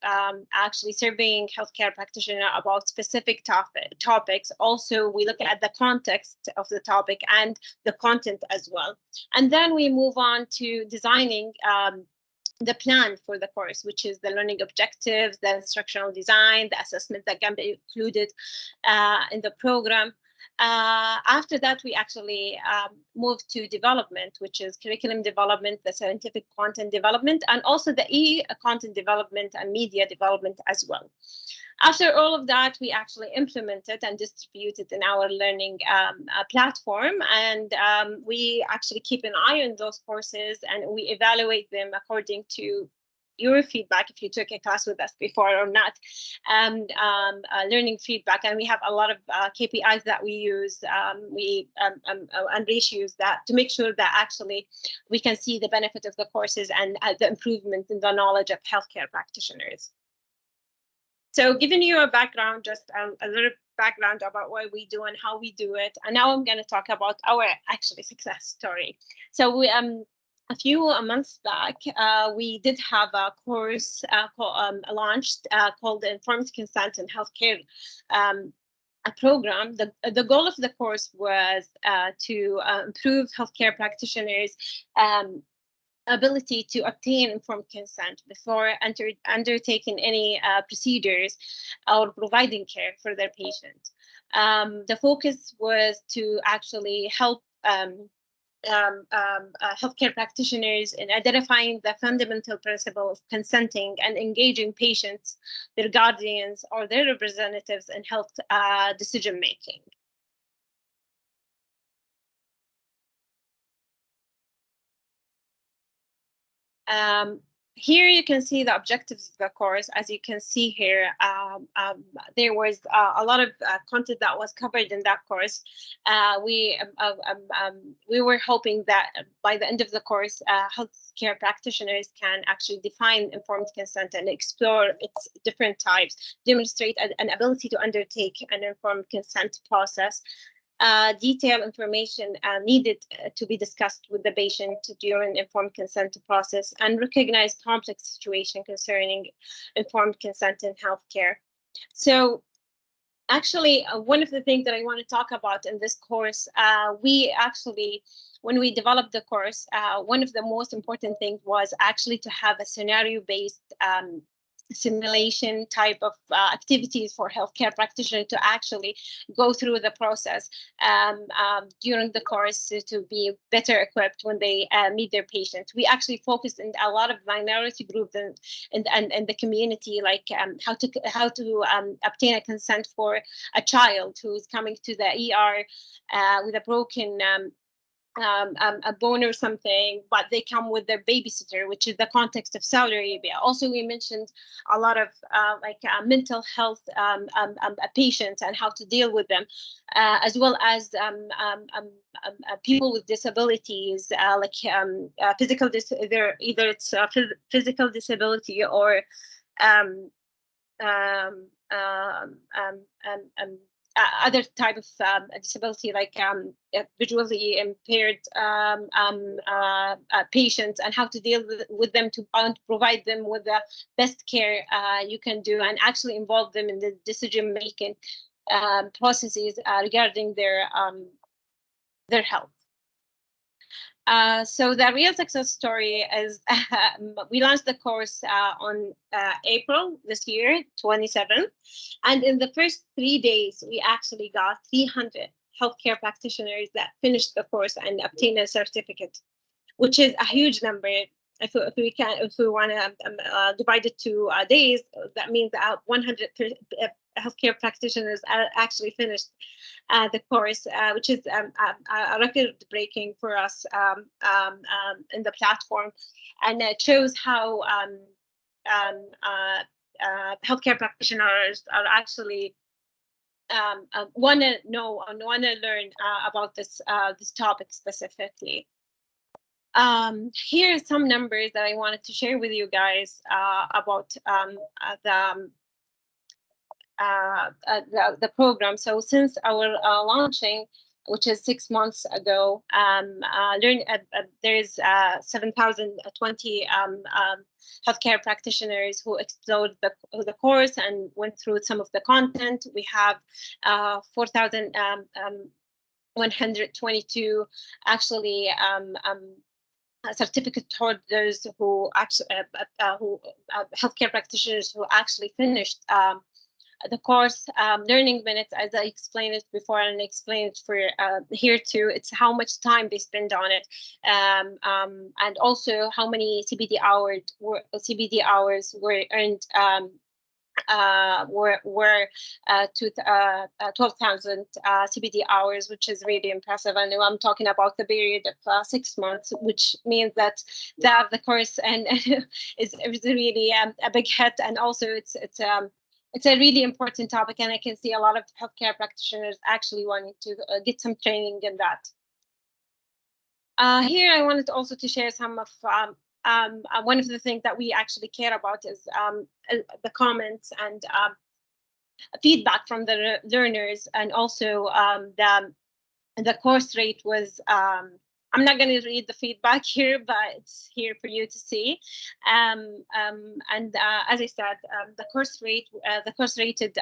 actually surveying healthcare practitioners about specific topics. Also, we look at the context of the topic and the content as well. And then we move on to designing the plan for the course, which is the learning objectives, the instructional design, the assessment that can be included in the program. After that, we actually move to development, which is curriculum development, the scientific content development, and also the e-content development and media development as well. After all of that, we actually implement it and distribute it in our learning platform. And we actually keep an eye on those courses and we evaluate them according to your feedback, if you took a class with us before or not, and learning feedback. And we have a lot of KPIs that we use, and ratios that to make sure that actually we can see the benefit of the courses and the improvement in the knowledge of healthcare practitioners. So giving you a background, just a little background about what we do and how we do it. And now I'm going to talk about our actually success story. So we a few months back, we did have a course launched called Informed Consent in Healthcare, a program. The goal of the course was to improve healthcare practitioners' ability to obtain informed consent before undertaking any procedures or providing care for their patients. The focus was to actually help healthcare practitioners in identifying the fundamental principle of consenting and engaging patients, their guardians, or their representatives in health decision making. Here you can see the objectives of the course. As you can see here, there was a lot of content that was covered in that course. We were hoping that by the end of the course, healthcare practitioners can actually define informed consent and explore its different types, demonstrate an ability to undertake an informed consent process, detailed information needed to be discussed with the patient during informed consent process, and recognize complex situations concerning informed consent in healthcare. So actually, one of the things that I want to talk about in this course, we actually, when we developed the course, one of the most important things was actually to have a scenario-based simulation type of activities for healthcare practitioners to actually go through the process during the course to be better equipped when they meet their patients. We actually focused in a lot of minority groups and the community, like how to obtain a consent for a child who is coming to the ER with a broken a bone or something, but they come with their babysitter, which is the context of Saudi Arabia. Also, we mentioned a lot of mental health patients and how to deal with them, as well as people with disabilities, physical either it's physical disability or other type of disability, like visually impaired patients, and how to deal with them to provide them with the best care you can do, and actually involve them in the decision-making processes regarding their health. So the real success story is we launched the course on April this year, 27. And in the first 3 days, we actually got 300 healthcare practitioners that finished the course and obtained a certificate, which is a huge number. If we want to divide it to days, that means 100 healthcare practitioners are actually finished the course, which is a record breaking for us in the platform, and it shows how healthcare practitioners are actually want to know and want to learn about this topic specifically. Here are some numbers that I wanted to share with you guys about the program. So since our launching, which is 6 months ago, there's 7,020 healthcare practitioners who explored the course and went through some of the content. We have 4,122 actually certificate holders who actually healthcare practitioners who actually finished the course. Learning minutes, as I explained it before and explained it for here too, it's how much time they spend on it, and also how many CBD hours were earned. Were to 12,000 CBD hours, which is really impressive. And I'm talking about the period of 6 months, which means that the course and is really a big hit. And also it's a really important topic, and I can see a lot of healthcare practitioners actually wanting to get some training in that. Here I wanted also to share some of one of the things that we actually care about is the comments and feedback from the learners, and also the course rate was. I'm not going to read the feedback here, but it's here for you to see. And as I said, the course rated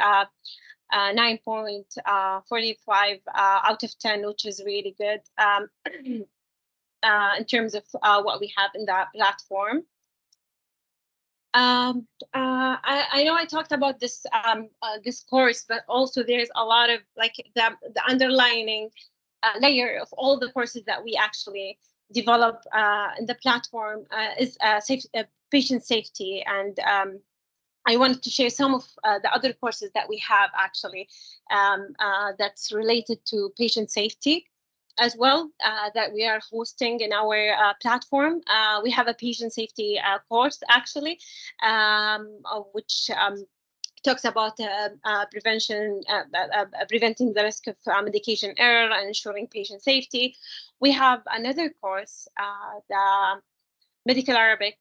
9.45 out of 10, which is really good. In terms of what we have in that platform. I know I talked about this this course, but also there's a lot of like the underlining layer of all the courses that we actually develop in the platform is patient safety, and I wanted to share some of the other courses that we have actually that's related to patient safety as well, that we are hosting in our platform. We have a patient safety course actually, which talks about preventing the risk of medication error and ensuring patient safety. We have another course, the Medical Arabic,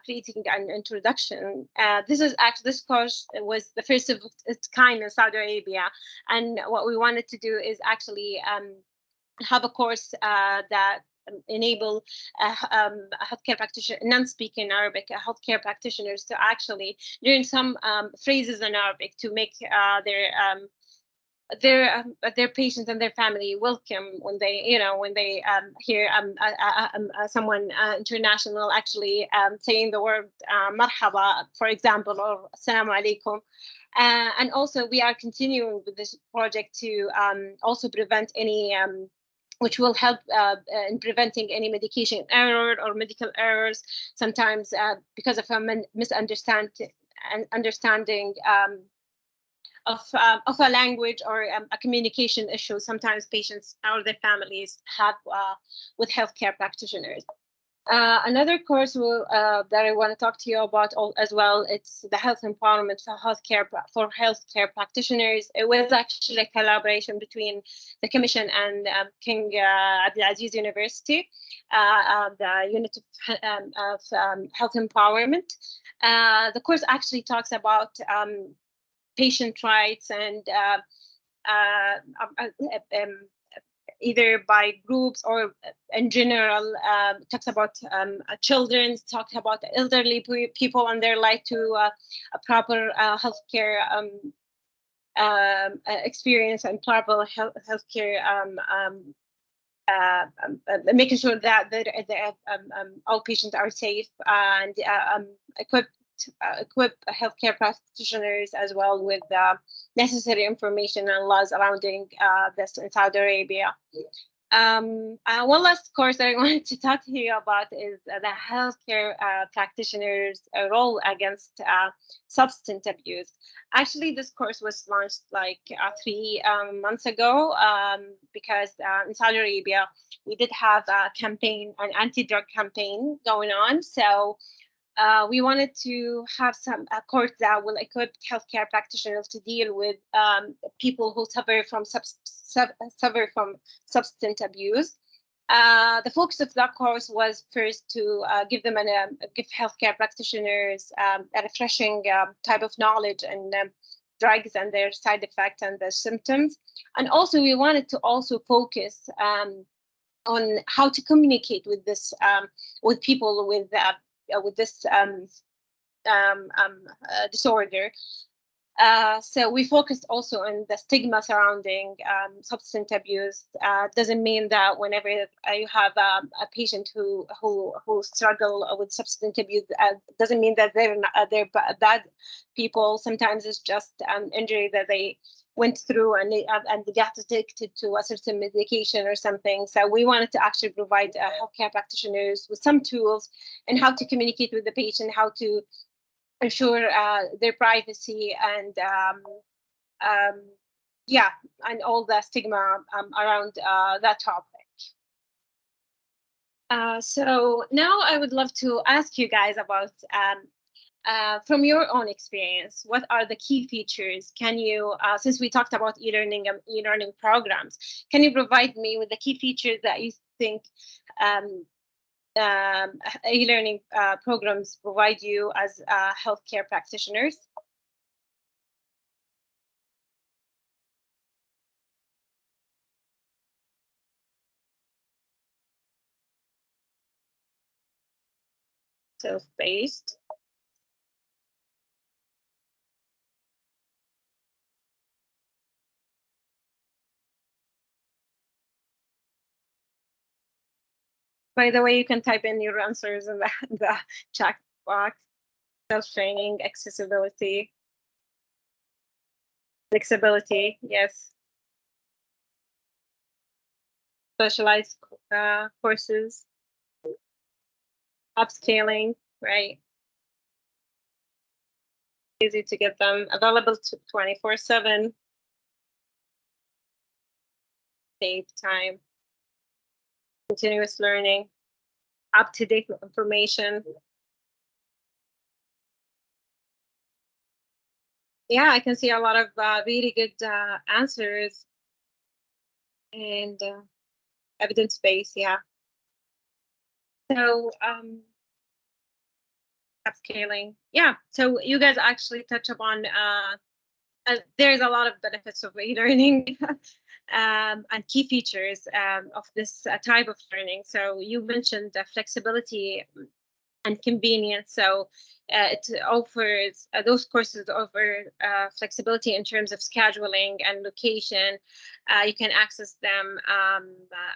creating an introduction. This course was the first of its kind in Saudi Arabia, and what we wanted to do is actually have a course that enable healthcare practitioners, non-speaking Arabic healthcare practitioners to actually learn some phrases in Arabic to make their their patients and their family welcome when they hear someone international actually saying the word marhaba, for example, or assalamu alaikum. And also we are continuing with this project to also prevent any which will help in preventing any medication error or medical errors, sometimes because of a understanding of a language or a communication issue. Sometimes patients or their families have with healthcare practitioners. Another course that I want to talk to you about as well, it's the health empowerment for healthcare practitioners. It was actually a collaboration between the Commission and King Abdulaziz University, the Unit of Health Empowerment. The course actually talks about patient rights and either by groups or in general, talks about children, talks about elderly people and their right to a proper healthcare experience and proper healthcare, making sure that all patients are safe and equip healthcare practitioners as well with necessary information and laws surrounding this in Saudi Arabia. One last course that I wanted to talk to you about is the healthcare practitioners' role against substance abuse. Actually, this course was launched like 3 months ago because in Saudi Arabia, we did have a campaign, an anti-drug campaign going on. So we wanted to have a course that will equip healthcare practitioners to deal with people who suffer from substance abuse. The focus of that course was first to give healthcare practitioners a refreshing type of knowledge and drugs and their side effects and their symptoms. And also we wanted to also focus on how to communicate with this with people with this disorder. So we focused also on the stigma surrounding substance abuse. Doesn't mean that whenever you have a patient who struggle with substance abuse, doesn't mean that they're bad people. Sometimes it's just an injury that they went through and they got addicted to a certain medication or something. So we wanted to actually provide healthcare practitioners with some tools and how to communicate with the patient, how to ensure their privacy and and all the stigma around that topic. So now I would love to ask you guys about from your own experience, what are the key features? Can you, since we talked about e-learning programs, can you provide me with the key features that you think e-learning programs provide you as healthcare practitioners? Self-paced. By the way, you can type in your answers in the chat box. Self-training, accessibility, flexibility, yes. Specialized courses, upscaling, right? Easy to get them, available 24/7. Save time. Continuous learning, up-to-date information. Yeah, I can see a lot of really good answers and evidence-based, yeah. So upscaling, yeah. So you guys actually touch upon there's a lot of benefits of e-learning and key features of this type of learning. So you mentioned the flexibility. and convenience. So it offers those courses offer flexibility in terms of scheduling and location. You can access them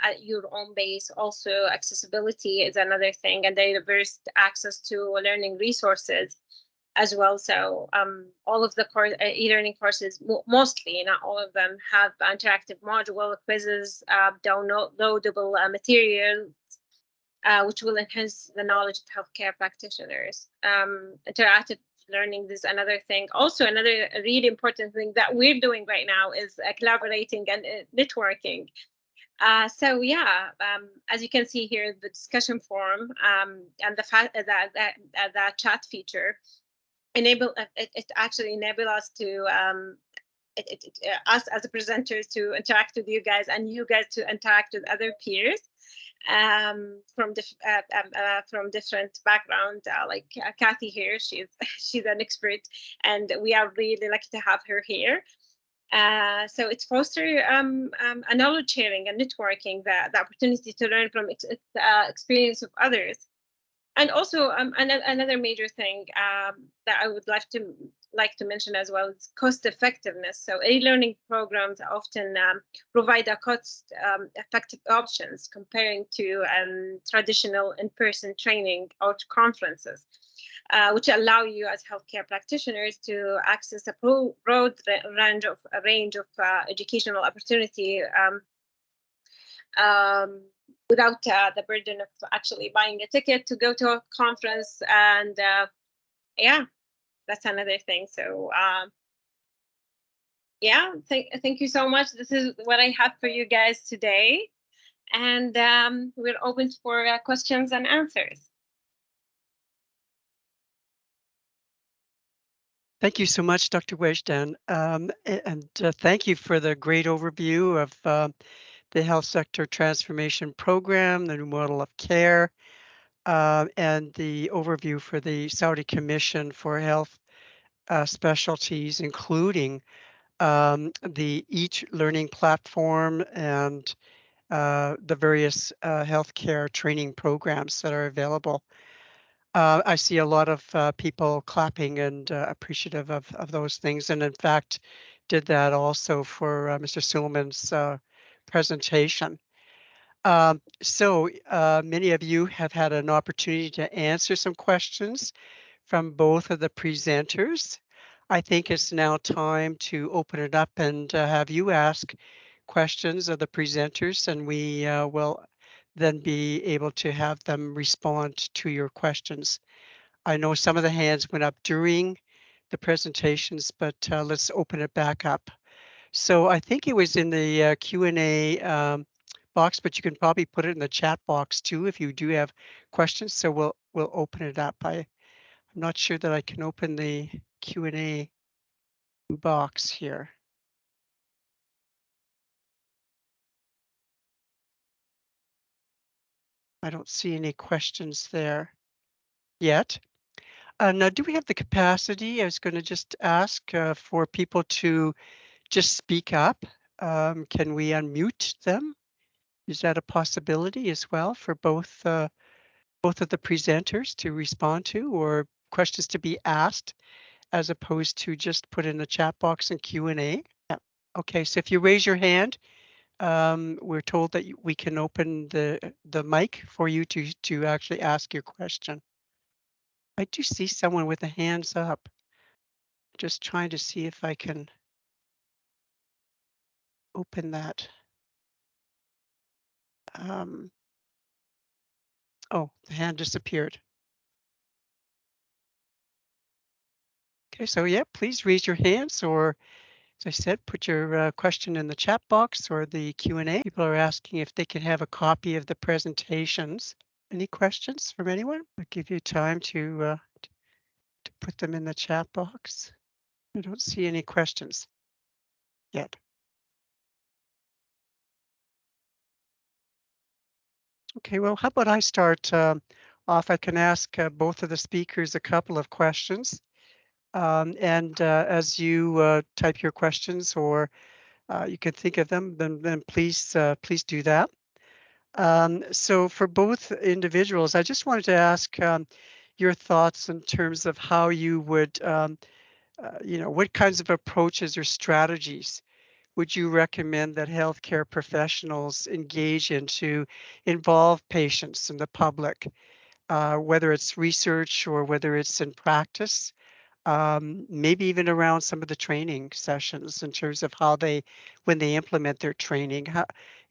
at your own base. Also, accessibility is another thing, and diverse access to learning resources as well. So all of the e-learning courses, mostly, not all of them, have interactive module, quizzes, downloadable materials, which will enhance the knowledge of healthcare practitioners. Interactive learning is another thing. Also, another really important thing that we're doing right now is collaborating and networking. So yeah, as you can see here, the discussion forum and the fact that the chat feature it actually enable us to us as a presenters to interact with you guys, and you guys to interact with other peers from different background. Like Kathy here, she's an expert, and we are really lucky to have her here. So it's foster a knowledge sharing and networking, the opportunity to learn from experience of others. And also another major thing that I would like to mention as well is cost effectiveness. So e-learning programs often provide a cost effective options comparing to traditional in-person training or conferences, which allow you as healthcare practitioners to access a broad range of educational opportunity without the burden of actually buying a ticket to go to a conference. And yeah, that's another thing. So yeah, thank you so much. This is what I have for you guys today. And we're open for questions and answers. Thank you so much, Dr. Wejdan. And thank you for the great overview of the Health Sector Transformation Program, the new model of care, and the overview for the Saudi Commission for Health Specialties, including the Each Learning platform and the various healthcare training programs that are available. I see a lot of people clapping and appreciative of those things, and in fact, did that also for Mr. Suleiman's presentation. So many of you have had an opportunity to answer some questions from both of the presenters. I think it's now time to open it up and have you ask questions of the presenters, and we will then be able to have them respond to your questions. I know some of the hands went up during the presentations, but let's open it back up. So I think it was in the Q&A box, but you can probably put it in the chat box too if you do have questions. So we'll open it up. I'm not sure that I can open the Q&A box here. I don't see any questions there yet. Now, do we have the capacity? I was going to just ask for people to just speak up. Can we unmute them? Is that a possibility as well for both of the presenters to respond to, or questions to be asked as opposed to just put in the chat box and Q&A? Yeah. Okay, so if you raise your hand, we're told that we can open the mic for you to actually ask your question. I do see someone with a hands up. Just trying to see if I can open that. Oh, the hand disappeared. Okay, so yeah, please raise your hands, or as I said, put your question in the chat box or the Q&A. People are asking if they can have a copy of the presentations. Any questions from anyone? I'll give you time to put them in the chat box. I don't see any questions yet. Okay, well, how about I start off? I can ask both of the speakers a couple of questions. And as you type your questions, or you can think of them, then please do that. So for both individuals, I just wanted to ask, your thoughts in terms of how you would, what kinds of approaches or strategies would you recommend that healthcare professionals engage in to involve patients and the public, whether it's research or whether it's in practice? Maybe even around some of the training sessions in terms of how they, when they implement their training,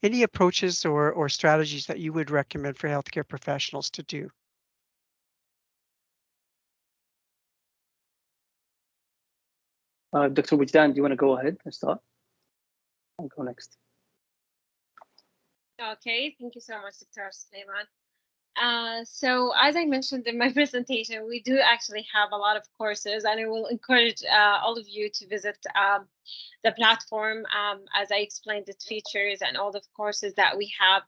any approaches or strategies that you would recommend for healthcare professionals to do? Dr. Wajdan, do you want to go ahead and start? I'll go next. Okay, thank you so much, Dr. Suleiman. So as I mentioned in my presentation, we do actually have a lot of courses, and I will encourage all of you to visit the platform. As I explained its features and all the courses that we have.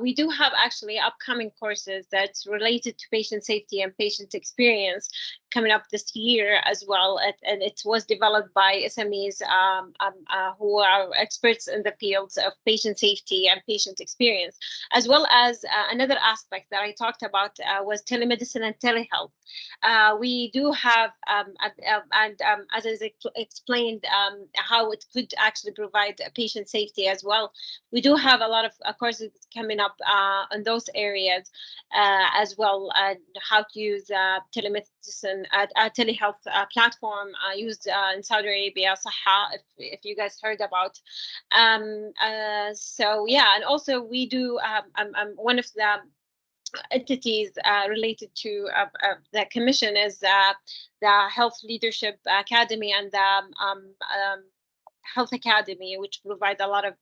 We do have actually upcoming courses that's related to patient safety and patient experience coming up this year as well. And it was developed by SMEs who are experts in the fields of patient safety and patient experience, as well as another aspect that I talked about was telemedicine and telehealth. We do have, as I explained, how it could actually provide patient safety as well. We do have a lot of courses coming up in those areas as well, how to use telemedicine, telehealth platform used in Saudi Arabia, Saha, if you guys heard about. So yeah, and also we do one of the entities related to the commission is the Health Leadership Academy and the Health Academy, which provide a lot of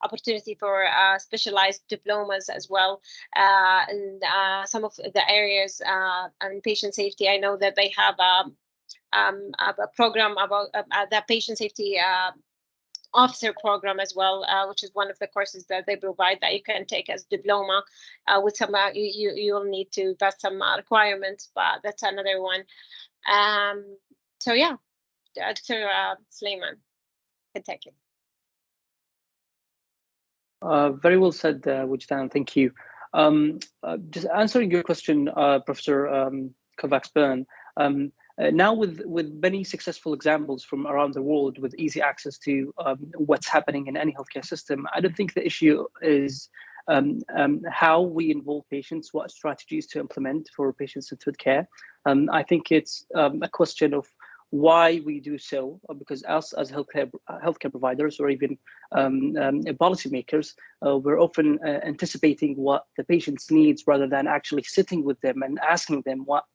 opportunity for specialized diplomas as well. And some of the areas and patient safety, I know that they have a program about the patient safety officer program as well, which is one of the courses that they provide that you can take as diploma with some you'll need to pass some requirements, but that's another one. So yeah, Dr. Suleiman can take it. Very well said, Wajdan. Thank you. Just answering your question, Professor Kovacs-Byrne. Now with many successful examples from around the world with easy access to what's happening in any healthcare system, I don't think the issue is how we involve patients, what strategies to implement for patient-centered care. I think it's a question of why we do so, because us as healthcare providers or even policymakers, we're often anticipating what the patient's needs rather than actually sitting with them and asking them what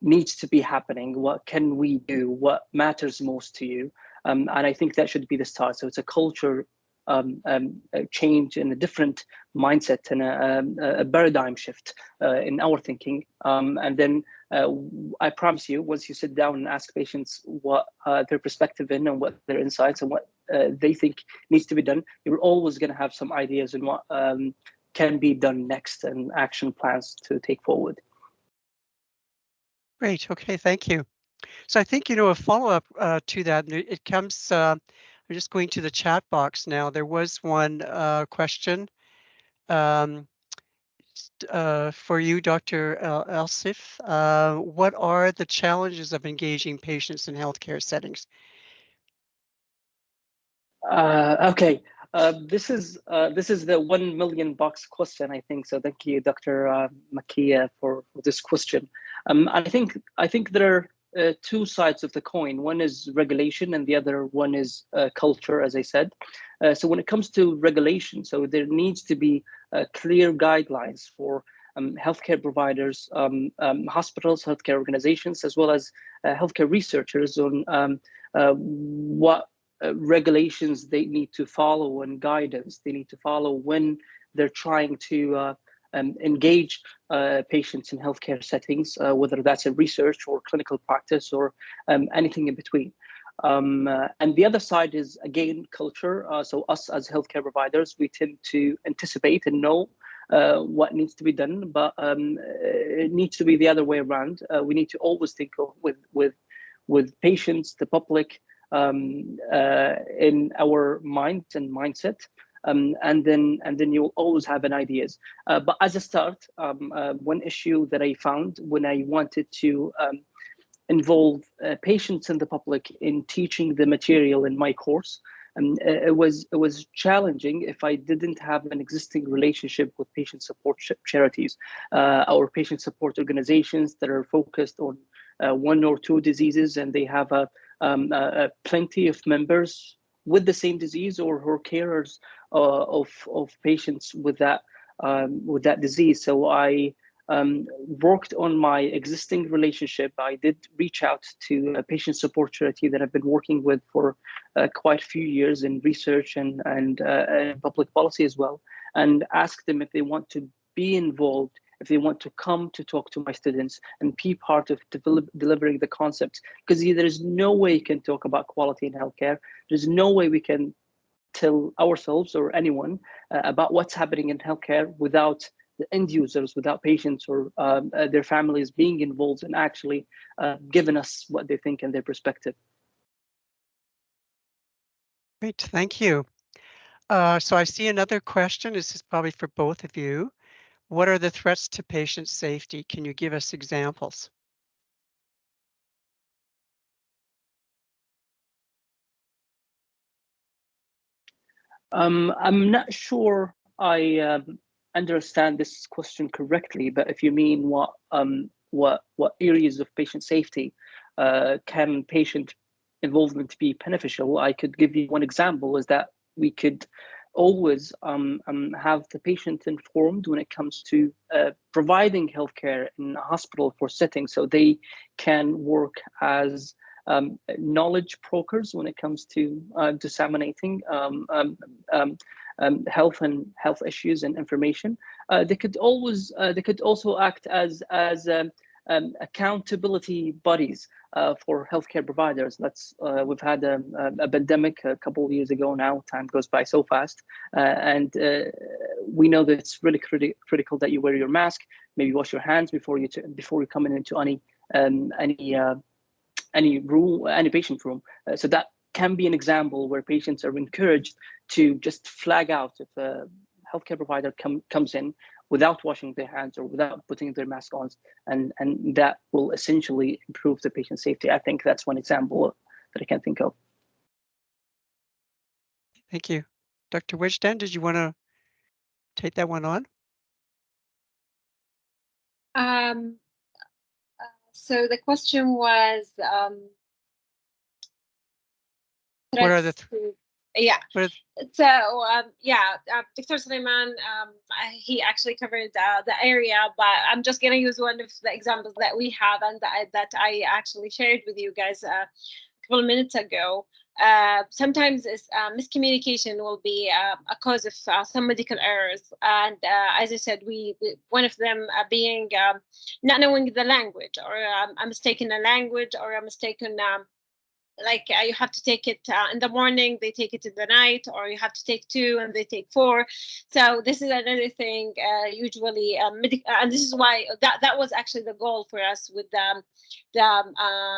needs to be happening, what can we do, what matters most to you. And I think that should be the start. So it's a culture a change in a different mindset and a paradigm shift in our thinking. And then I promise you, once you sit down and ask patients what their perspective in and what their insights and what they think needs to be done, you're always going to have some ideas on what can be done next and action plans to take forward. Great. Okay. Thank you. So I think, a follow-up to that, and it comes, I'm just going to the chat box now. There was one question for you, Dr. Elsif. What are the challenges of engaging patients in healthcare settings? Okay. This is the 1 million bucks question, I think. So thank you, Dr. Makia, for this question. I think there are two sides of the coin. One is regulation, and the other one is culture, as I said. So when it comes to regulation, so there needs to be clear guidelines for healthcare providers, hospitals, healthcare organizations, as well as healthcare researchers on what regulations they need to follow and guidance they need to follow when they're trying to engage patients in healthcare settings, whether that's in research or clinical practice or anything in between. And the other side is, again, culture. So us as healthcare providers, we tend to anticipate and know what needs to be done, but it needs to be the other way around. We need to always think of with patients, the public, in our mind and mindset, and then you'll always have an ideas. But as a start, one issue that I found when I wanted to involve patients and the public in teaching the material in my course. It was challenging if I didn't have an existing relationship with patient support charities or patient support organizations that are focused on one or two diseases, and they have plenty of members with the same disease or who are carers of patients with that disease. So I worked on my existing relationship. I did reach out to a patient support charity that I've been working with for quite a few years in research and public policy as well, and asked them if they want to be involved, if they want to come to talk to my students and be part of delivering the concepts. Because there's no way you can talk about quality in healthcare. There's no way we can tell ourselves or anyone about what's happening in healthcare without the end users, without patients or their families being involved and actually giving us what they think and their perspective. Great, thank you. So I see another question. This is probably for both of you. What are the threats to patient safety? Can you give us examples? I'm not sure I understand this question correctly, but if you mean what areas of patient safety can patient involvement be beneficial, I could give you one example. Is that we could always have the patient informed when it comes to providing healthcare in a hospital for settings, so they can work as knowledge brokers when it comes to disseminating health and health issues and information. They could also act as accountability bodies for healthcare providers. We've had a pandemic a couple of years ago now. Time goes by so fast, and we know that it's really critical that you wear your mask. Maybe wash your hands before you come into any patient room. So that can be an example where patients are encouraged to just flag out if a healthcare provider comes in without washing their hands or without putting their mask on, and that will essentially improve the patient safety. I think that's one example that I can think of. Thank you. Dr. Wejdan, did you want to take that one on? So the question was, what are the yeah. What are So Dr. Sulaiman, he actually covered the area, but I'm just going to use one of the examples that we have and that I actually shared with you guys a couple of minutes ago. Sometimes miscommunication will be a cause of some medical errors, and as I said, we one of them being not knowing the language, or a mistake in the language, or a mistake in like you have to take it in the morning, they take it in the night, or you have to take 2 and they take 4. So this is another thing usually, and this is why that was actually the goal for us with the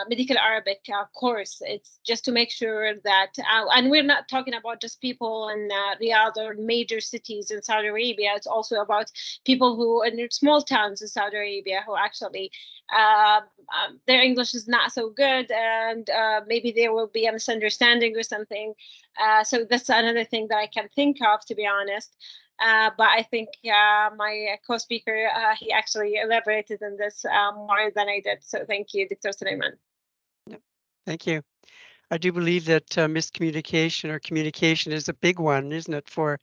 medical Arabic course. It's just to make sure that, and we're not talking about just people in Riyadh or major cities in Saudi Arabia. It's also about people who in small towns in Saudi Arabia who actually their English is not so good, and maybe there will be a misunderstanding or something. So that's another thing that I can think of, to be honest. But I think my co-speaker, he actually elaborated on this more than I did. So thank you, Dr. Sulaiman. Thank you. I do believe that miscommunication or communication is a big one, isn't it, for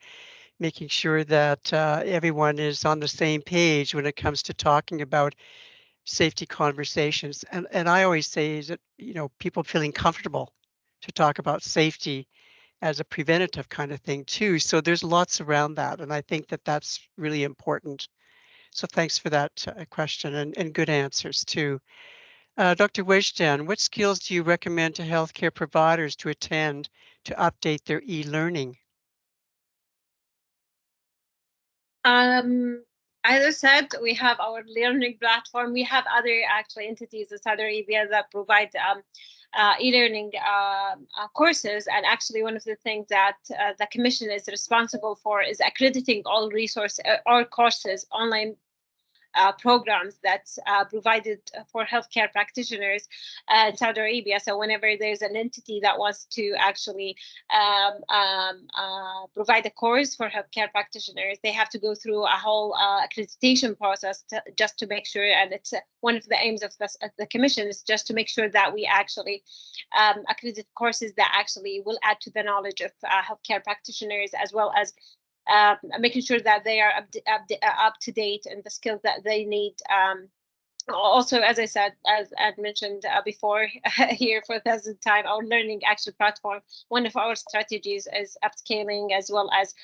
making sure that everyone is on the same page when it comes to talking about safety conversations. And I always say is that, people feeling comfortable to talk about safety as a preventative kind of thing too. So there's lots around that. And I think that that's really important. So thanks for that question and good answers too. Dr. Wejdan, what skills do you recommend to healthcare providers to attend to update their e-learning? As I said, we have our learning platform. We have other actually entities in Saudi Arabia that provide e-learning courses. And actually, one of the things that the Commission is responsible for is accrediting all or courses, online programs that's provided for healthcare practitioners in Saudi Arabia. So whenever there's an entity that wants to actually provide a course for healthcare practitioners, they have to go through a whole accreditation process just to make sure, and it's one of the aims of the Commission is just to make sure that we actually accredit courses that actually will add to the knowledge of healthcare practitioners, as well as making sure that they are up to date and the skills that they need. Also, as I said, as I mentioned before, here for the 1000th time, our learning action platform, one of our strategies is upscaling, as well as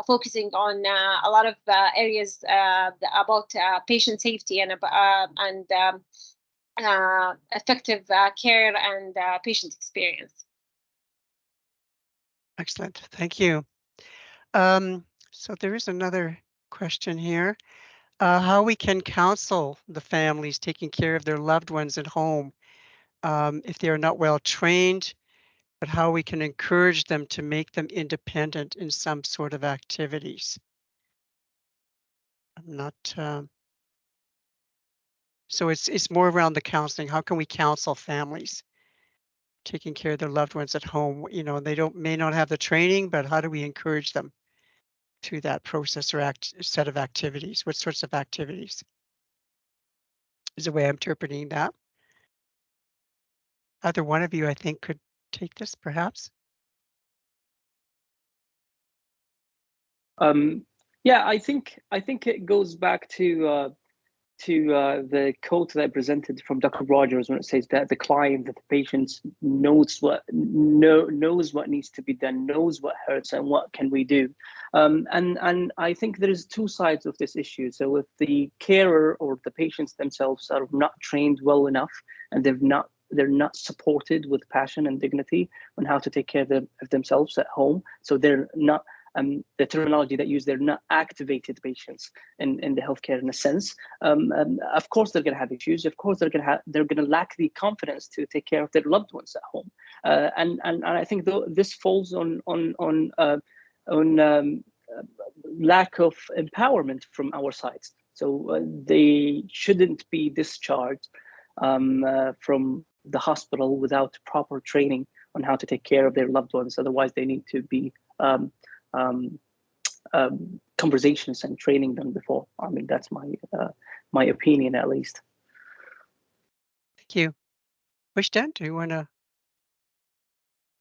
focusing on a lot of areas about patient safety and effective care and patient experience. Excellent. Thank you. So there is another question here. How we can counsel the families taking care of their loved ones at home if they are not well trained, but how we can encourage them to make them independent in some sort of activities. I'm not. So it's more around the counseling. How can we counsel families taking care of their loved ones at home? You know, they may not have the training, but how do we encourage them to that process or set of activities? What sorts of activities is the way I'm interpreting that? Either one of you, I think, could take this, perhaps. Yeah, I think it goes back to the quote that I presented from Dr. Rogers, when it says that the client, that the patient knows what needs to be done, knows what hurts, and what can we do. And I think there is two sides of this issue. So if the carer or the patients themselves are not trained well enough, and they're not supported with passion and dignity on how to take care of themselves at home, so they're not. The terminology that used, they're not activated patients in the healthcare in a sense. Of course, they're going to have issues. Of course, they're going to lack the confidence to take care of their loved ones at home. And I think this falls on lack of empowerment from our sides. So they shouldn't be discharged from the hospital without proper training on how to take care of their loved ones. Otherwise, they need to be conversations and training them before. I mean, that's my opinion, at least. Thank you. Wishdan, do you want to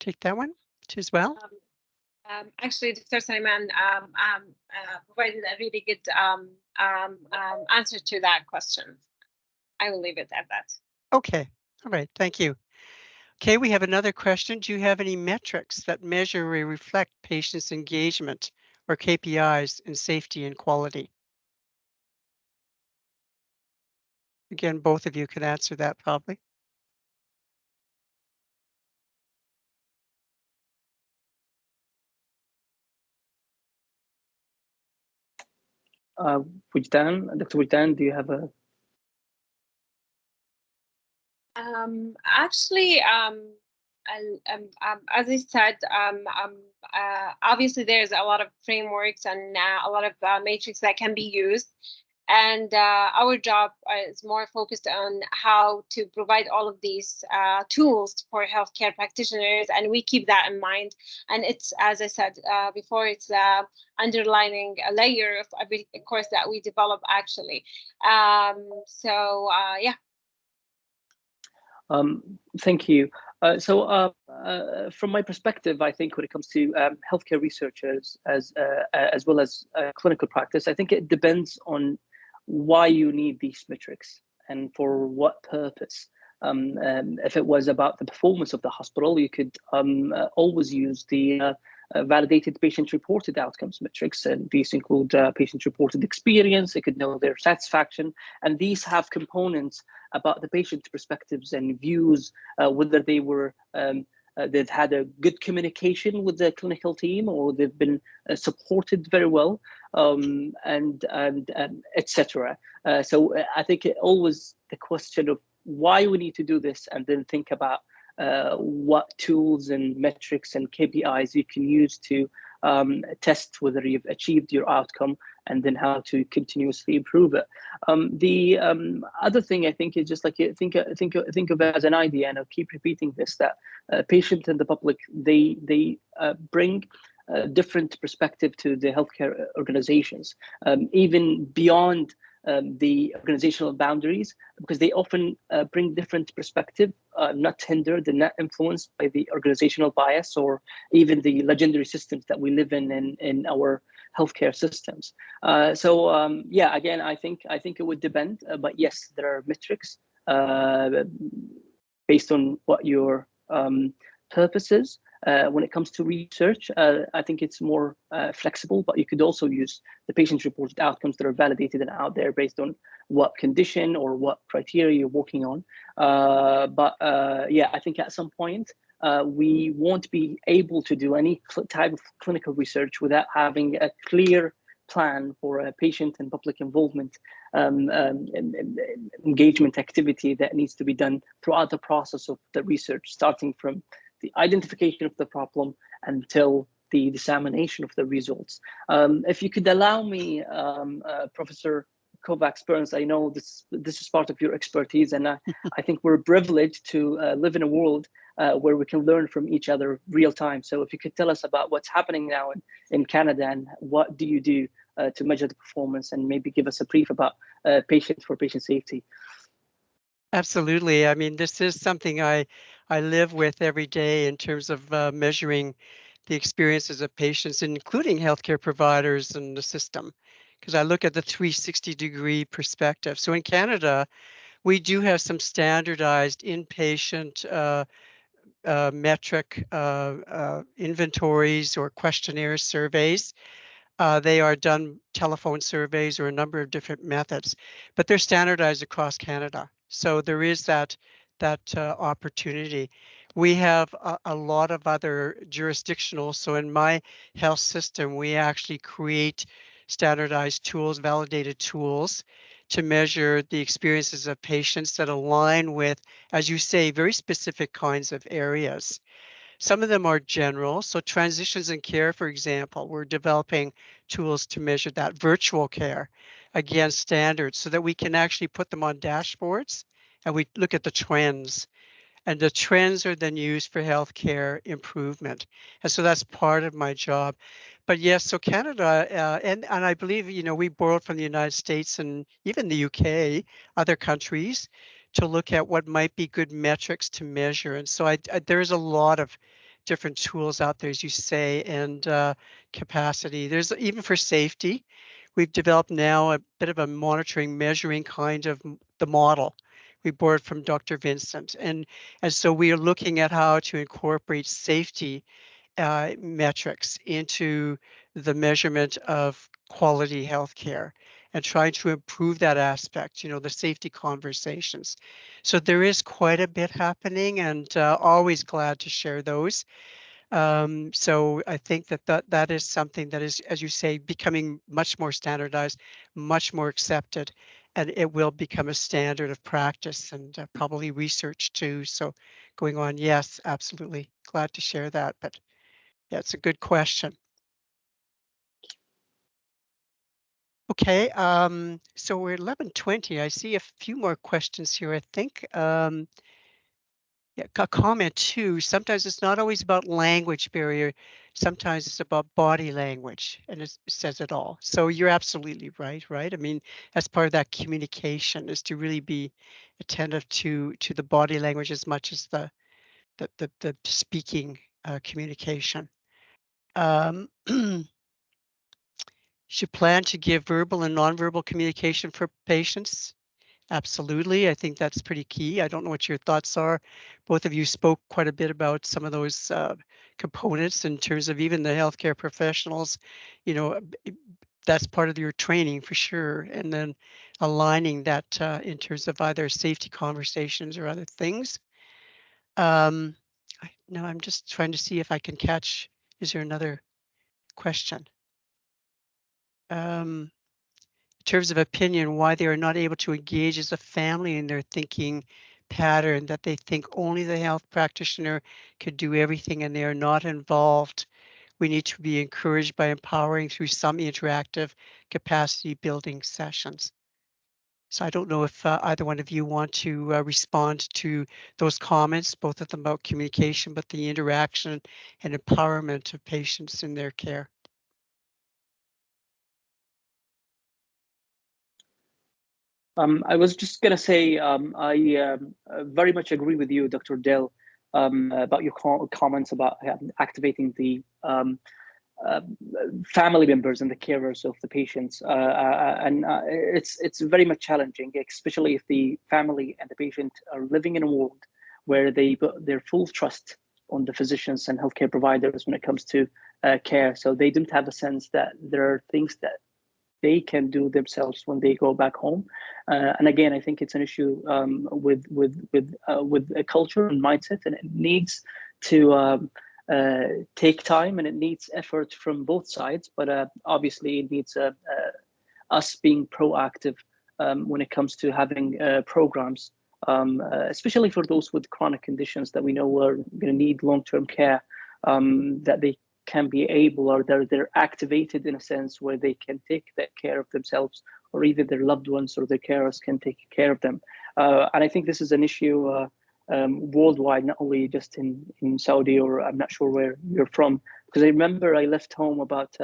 take that one as well? Actually, Dr. Sulaiman provided a really good answer to that question. I will leave it at that. Okay. All right. Thank you. Okay, we have another question. Do you have any metrics that measure or reflect patients' engagement or KPIs in safety and quality? Again, both of you could answer that probably. Dr. Wujdan, do you have a? Actually, as I said, obviously there's a lot of frameworks and a lot of matrix that can be used. And our job is more focused on how to provide all of these tools for healthcare practitioners, and we keep that in mind. And it's, as I said before, it's underlining a layer of every course that we develop, actually. Yeah. Thank you. From my perspective, I think when it comes to healthcare researchers as well as clinical practice, I think it depends on why you need these metrics and for what purpose. If it was about the performance of the hospital, you could always use the validated patient-reported outcomes metrics, and these include patient-reported experience. It could know their satisfaction, and these have components about the patient's perspectives and views, whether they were they've had a good communication with the clinical team, or they've been supported very well, and etc. So I think always the question of why we need to do this, and then think about what tools and metrics and KPIs you can use to test whether you've achieved your outcome, and then how to continuously improve it. The other thing I think is just like think of it as an idea, and I'll keep repeating this, that patients and the public, they bring different perspective to the healthcare organizations, even beyond the organizational boundaries, because they often bring different perspective, not hindered and not influenced by the organizational bias or even the legendary systems that we live in our healthcare systems. Yeah, again, I think it would depend, but yes, there are metrics based on what your purpose is. When it comes to research, I think it's more flexible, but you could also use the patient-reported outcomes that are validated and out there based on what condition or what criteria you're working on. Yeah, I think at some point, we won't be able to do any type of clinical research without having a clear plan for a patient and public involvement engagement activity that needs to be done throughout the process of the research, starting from the identification of the problem until the dissemination of the results. If you could allow me, Professor Kovacs-Burns, I know this is part of your expertise, and I think we're privileged to live in a world where we can learn from each other real time. So if you could tell us about what's happening now in Canada, and what do you do to measure the performance, and maybe give us a brief about patient safety. Absolutely. I mean, this is something I live with every day in terms of measuring the experiences of patients, including healthcare providers and the system, because I look at the 360-degree perspective. So in Canada, we do have some standardized inpatient metric inventories or questionnaire surveys. They are done telephone surveys or a number of different methods, but they're standardized across Canada. So there is that opportunity. We have a lot of other jurisdictional. So in my health system, we actually create standardized tools, validated tools to measure the experiences of patients that align with, as you say, very specific kinds of areas. Some of them are general. So transitions in care, for example, we're developing tools to measure that. Virtual care, again, standards, so that we can actually put them on dashboards and we look at the trends. And the trends are then used for healthcare improvement. And so that's part of my job. But yes, so Canada, and I believe, we borrowed from the United States and even the UK, other countries, to look at what might be good metrics to measure. And so there's a lot of different tools out there, as you say, and capacity. There's even for safety. We've developed now a bit of a monitoring, measuring kind of the model. We borrowed from Dr. Vincent. And so we are looking at how to incorporate safety metrics into the measurement of quality healthcare and trying to improve that aspect, the safety conversations. So there is quite a bit happening, and always glad to share those. So I think that is something that is, as you say, becoming much more standardized, much more accepted, and it will become a standard of practice and probably research too. So going on, yes, absolutely. Glad to share that. But yeah, it's a good question. Okay, so we're 11:20. I see a few more questions here, I think. Yeah, a comment too. Sometimes it's not always about language barrier. Sometimes it's about body language, and it says it all. So you're absolutely right, right? I mean, as part of that communication is to really be attentive to the body language as much as the speaking communication. Should plan to give verbal and nonverbal communication for patients. Absolutely. I think that's pretty key. I don't know what your thoughts are. Both of you spoke quite a bit about some of those components in terms of even the healthcare professionals. That's part of your training for sure. And then aligning that in terms of either safety conversations or other things. No, I'm just trying to see if I can catch. Is there another question? In terms of opinion, why they are not able to engage as a family in their thinking pattern that they think only the health practitioner could do everything and they are not involved. We need to be encouraged by empowering through some interactive capacity building sessions. So I don't know if either one of you want to respond to those comments, both of them about communication, but the interaction and empowerment of patients in their care. I was just going to say, I very much agree with you, Dr. Dell, about your comments about activating the family members and the carers of the patients, and it's very much challenging, especially if the family and the patient are living in a world where they put their full trust on the physicians and healthcare providers when it comes to care. So they don't have a sense that there are things that they can do themselves when they go back home. And again, I think it's an issue with a culture and mindset, and it needs to take time and it needs effort from both sides. But obviously, it needs us being proactive when it comes to having programs, especially for those with chronic conditions that we know are going to need long-term care, that they can be able, or they're activated in a sense where they can take that care of themselves, or either their loved ones or their carers can take care of them. And I think this is an issue worldwide, not only just in Saudi, or I'm not sure where you're from, because I remember I left home about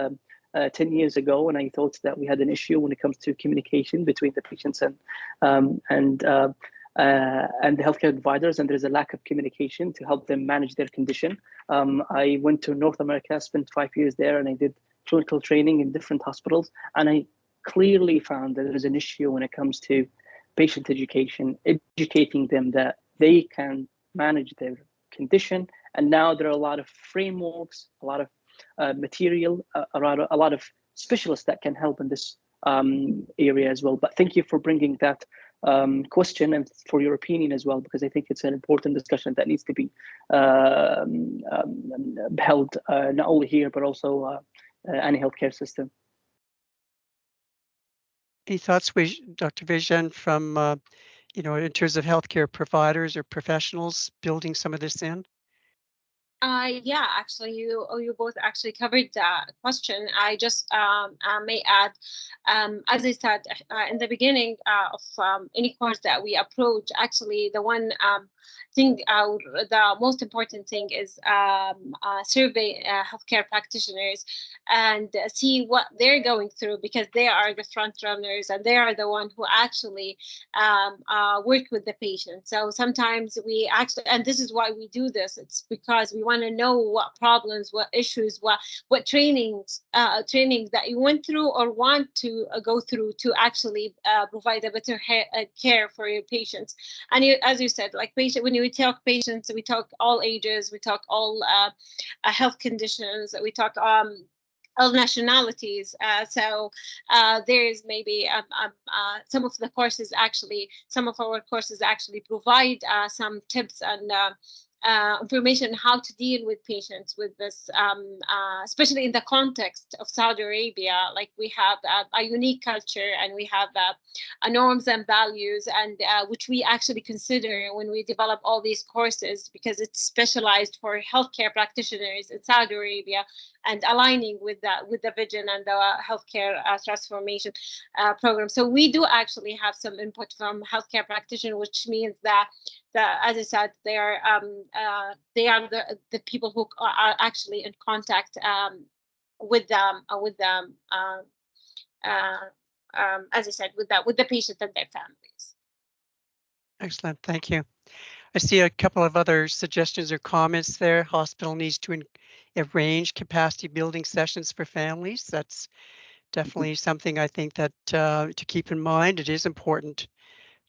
10 years ago, and I thought that we had an issue when it comes to communication between the patients and the healthcare providers, and there's a lack of communication to help them manage their condition. I went to North America, spent 5 years there, and I did clinical training in different hospitals, and I clearly found that there is an issue when it comes to patient education, educating them that they can manage their condition. And now there are a lot of frameworks, a lot of material, a lot of specialists that can help in this area as well. But thank you for bringing that question and for your opinion as well, because I think it's an important discussion that needs to be held not only here, but also any healthcare system. Any thoughts, Dr. Vijan, from in terms of healthcare providers or professionals building some of this in? Yeah, actually, you both actually covered the question. I just may add, as I said in the beginning of any course that we approach, actually, the one thing, the most important thing is survey healthcare practitioners and see what they're going through, because they are the front runners and they are the one who actually work with the patient. So sometimes we actually, and this is why we do this, it's because we want to know what problems, what issues, what trainings that you went through or want to go through to actually provide a better care for your patients. And as you said, like when we talk patients, we talk all ages, we talk all health conditions, we talk all nationalities. So there is maybe some of our courses actually provide some tips and information on how to deal with patients with this, especially in the context of Saudi Arabia. Like we have a unique culture, and we have norms and values, and which we actually consider when we develop all these courses, because it's specialized for healthcare practitioners in Saudi Arabia, and aligning with the vision and the healthcare transformation program. So we do actually have some input from healthcare practitioners, which means that as I said, they are the people who are actually in contact with them, as I said, with the patient and their families. Excellent, thank you. I see a couple of other suggestions or comments there. Hospital needs to arrange capacity building sessions for families. That's definitely something I think that to keep in mind. It is important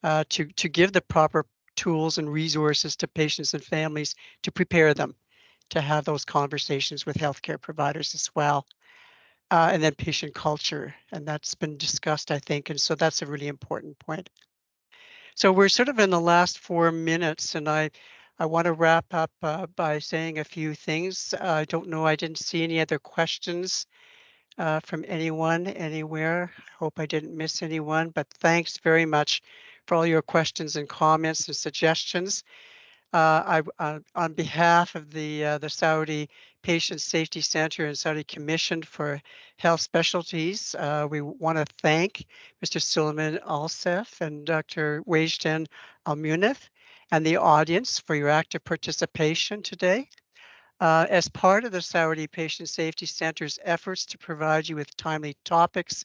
to give the proper tools and resources to patients and families to prepare them to have those conversations with healthcare providers as well. And then patient culture, and that's been discussed, I think, and so that's a really important point. So we're sort of in the last 4 minutes, and I want to wrap up by saying a few things. I don't know, I didn't see any other questions from anyone anywhere. I hope I didn't miss anyone, but thanks very much for all your questions and comments and suggestions. On behalf of the Saudi Patient Safety Center and Saudi Commission for Health Specialties, we want to thank Mr. Suleiman Alsef and Dr. Wajdan Al-Munif and the audience for your active participation today. As part of the Saudi Patient Safety Center's efforts to provide you with timely topics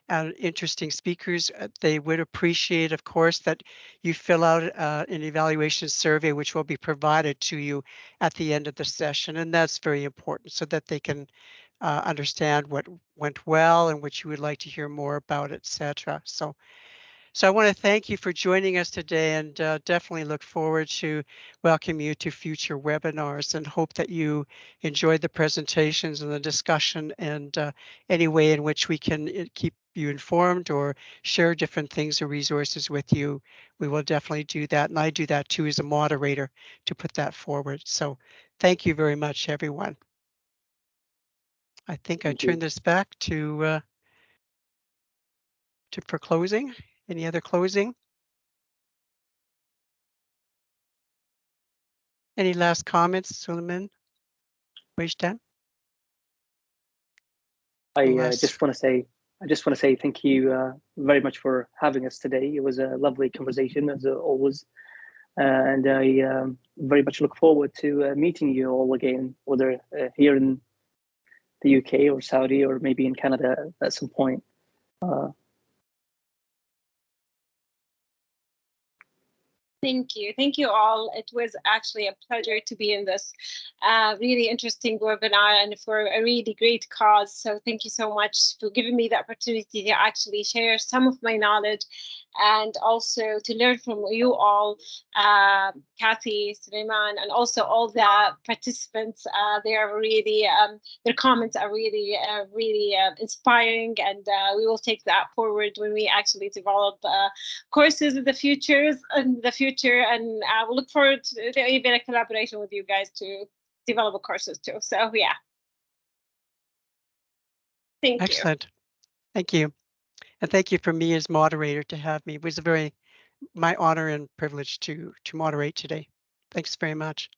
and interesting speakers, they would appreciate, of course, that you fill out an evaluation survey, which will be provided to you at the end of the session. And that's very important so that they can understand what went well and what you would like to hear more about, etc. So I want to thank you for joining us today, and definitely look forward to welcome you to future webinars, and hope that you enjoyed the presentations and the discussion, and any way in which we can keep you informed or share different things or resources with you, we will definitely do that. And I do that too as a moderator to put that forward. So thank you very much, everyone. I think I turn this back to for closing. Any other closing? Any last comments, Suleiman? Wajdan? I just want to say thank you very much for having us today. It was a lovely conversation as always, and I very much look forward to meeting you all again, whether here in the UK or Saudi or maybe in Canada at some point. Thank you. Thank you all. It was actually a pleasure to be in this really interesting webinar and for a really great cause. So thank you so much for giving me the opportunity to actually share some of my knowledge and also to learn from you all, Kathy, Suleiman, and also all the participants. They are really, their comments are really, inspiring, and we will take that forward when we actually develop courses in the future, and I will look forward to even a collaboration with you guys to develop courses too. So yeah. Thank you. Excellent. Thank you. And thank you for me as moderator to have me. It was my honor and privilege to moderate today. Thanks very much.